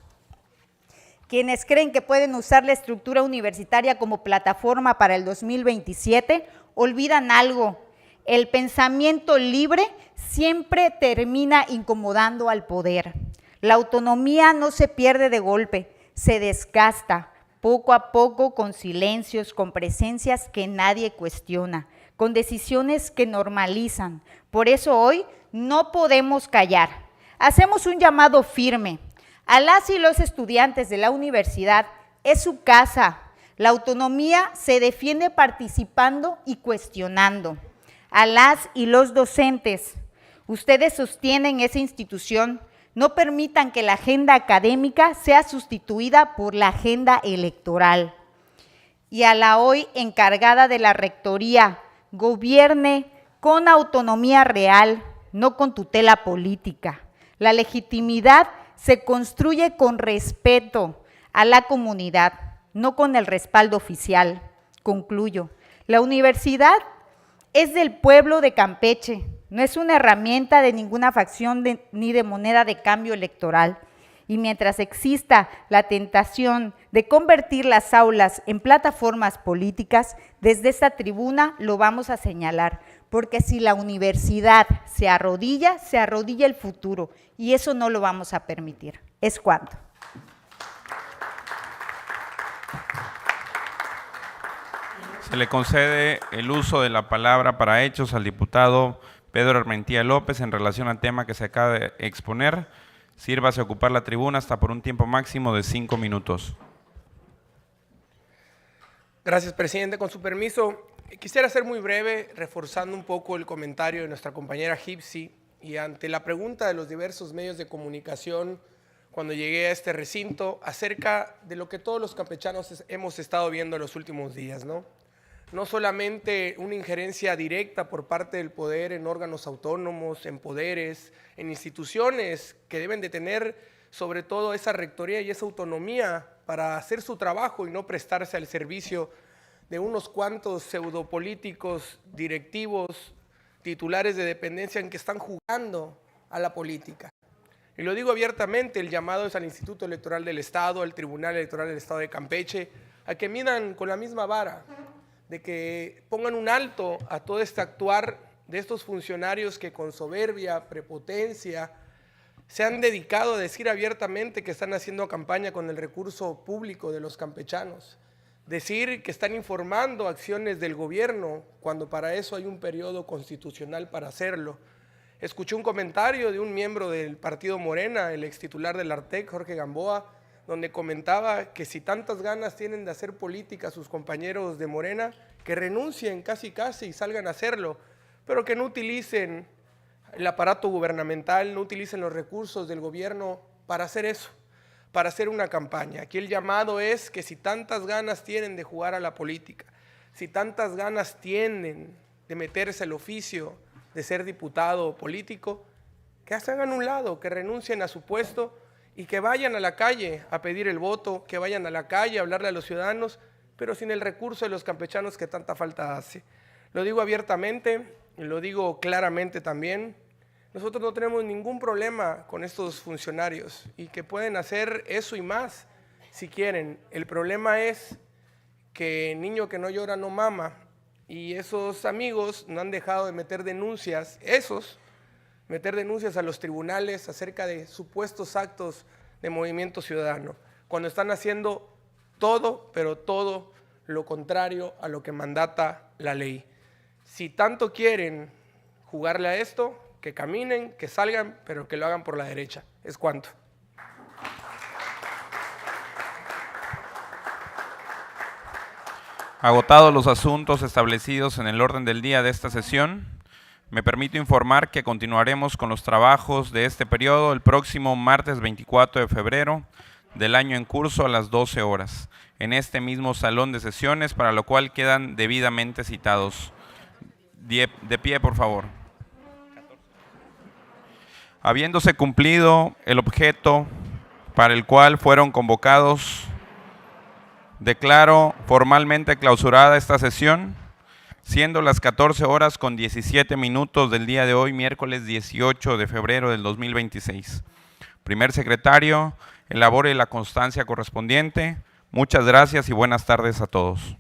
[SPEAKER 14] Quienes creen que pueden usar la estructura universitaria como plataforma para el 2027, olvidan algo: el pensamiento libre siempre termina incomodando al poder. La autonomía no se pierde de golpe, se desgasta poco a poco con silencios, con presencias que nadie cuestiona, con decisiones que normalizan. Por eso hoy no podemos callar. Hacemos un llamado firme a las y los estudiantes de la universidad. Es su casa. La autonomía se defiende participando y cuestionando. A las y los docentes, ustedes sostienen esa institución. No permitan que la agenda académica sea sustituida por la agenda electoral. Y a la hoy encargada de la rectoría, gobierne con autonomía real, no con tutela política. La legitimidad se construye con respeto a la comunidad, no con el respaldo oficial. Concluyo. La universidad es del pueblo de Campeche, no es una herramienta de ninguna facción ni de moneda de cambio electoral. Y mientras exista la tentación de convertir las aulas en plataformas políticas, desde esta tribuna lo vamos a señalar, porque si la universidad se arrodilla el futuro, y eso no lo vamos a permitir. Es cuando.
[SPEAKER 1] Se le concede el uso de la palabra para hechos al diputado Pedro Armentía López en relación al tema que se acaba de exponer. Sírvase a ocupar la tribuna hasta por un tiempo máximo de 5 minutos.
[SPEAKER 15] Gracias, presidente. Con su permiso, quisiera ser muy breve, reforzando un poco el comentario de nuestra compañera Gipsy, y ante la pregunta de los diversos medios de comunicación cuando llegué a este recinto acerca de lo que todos los campechanos hemos estado viendo en los últimos días, ¿no? No solamente una injerencia directa por parte del poder en órganos autónomos, en poderes, en instituciones que deben de tener sobre todo esa rectoría y esa autonomía para hacer su trabajo y no prestarse al servicio de unos cuantos pseudopolíticos, directivos, titulares de dependencia en que están jugando a la política. Y lo digo abiertamente, el llamado es al Instituto Electoral del Estado, al Tribunal Electoral del Estado de Campeche, a que midan con la misma vara, de que pongan un alto a todo este actuar de estos funcionarios que con soberbia, prepotencia, se han dedicado a decir abiertamente que están haciendo campaña con el recurso público de los campechanos, decir que están informando acciones del gobierno cuando para eso hay un periodo constitucional para hacerlo. Escuché un comentario de un miembro del partido Morena, el extitular del Artec, Jorge Gamboa, donde comentaba que si tantas ganas tienen de hacer política sus compañeros de Morena, que renuncien casi y salgan a hacerlo, pero que no utilicen el aparato gubernamental, no utilicen los recursos del gobierno para hacer eso, para hacer una campaña. Aquí el llamado es que si tantas ganas tienen de jugar a la política, si tantas ganas tienen de meterse al oficio de ser diputado o político, que se hagan a un lado, que renuncien a su puesto y que vayan a la calle a pedir el voto, que vayan a la calle a hablarle a los ciudadanos, pero sin el recurso de los campechanos que tanta falta hace. Lo digo abiertamente y lo digo claramente también. Nosotros no tenemos ningún problema con estos funcionarios y que pueden hacer eso y más si quieren. El problema es que niño que no llora no mama, y esos amigos no han dejado de meter denuncias, meter denuncias a los tribunales acerca de supuestos actos de movimiento ciudadano, cuando están haciendo todo, pero todo lo contrario a lo que mandata la ley. Si tanto quieren jugarle a esto, que caminen, que salgan, pero que lo hagan por la derecha. Es cuanto.
[SPEAKER 1] Agotados los asuntos establecidos en el orden del día de esta sesión, me permito informar que continuaremos con los trabajos de este periodo el próximo martes 24 de febrero del año en curso a las 12 horas, en este mismo salón de sesiones, para lo cual quedan debidamente citados. De pie, por favor. Habiéndose cumplido el objeto para el cual fueron convocados, declaro formalmente clausurada esta sesión, siendo las 14 horas con 17 minutos del día de hoy, miércoles 18 de febrero del 2026. Primer secretario, elabore la constancia correspondiente. Muchas gracias y buenas tardes a todos.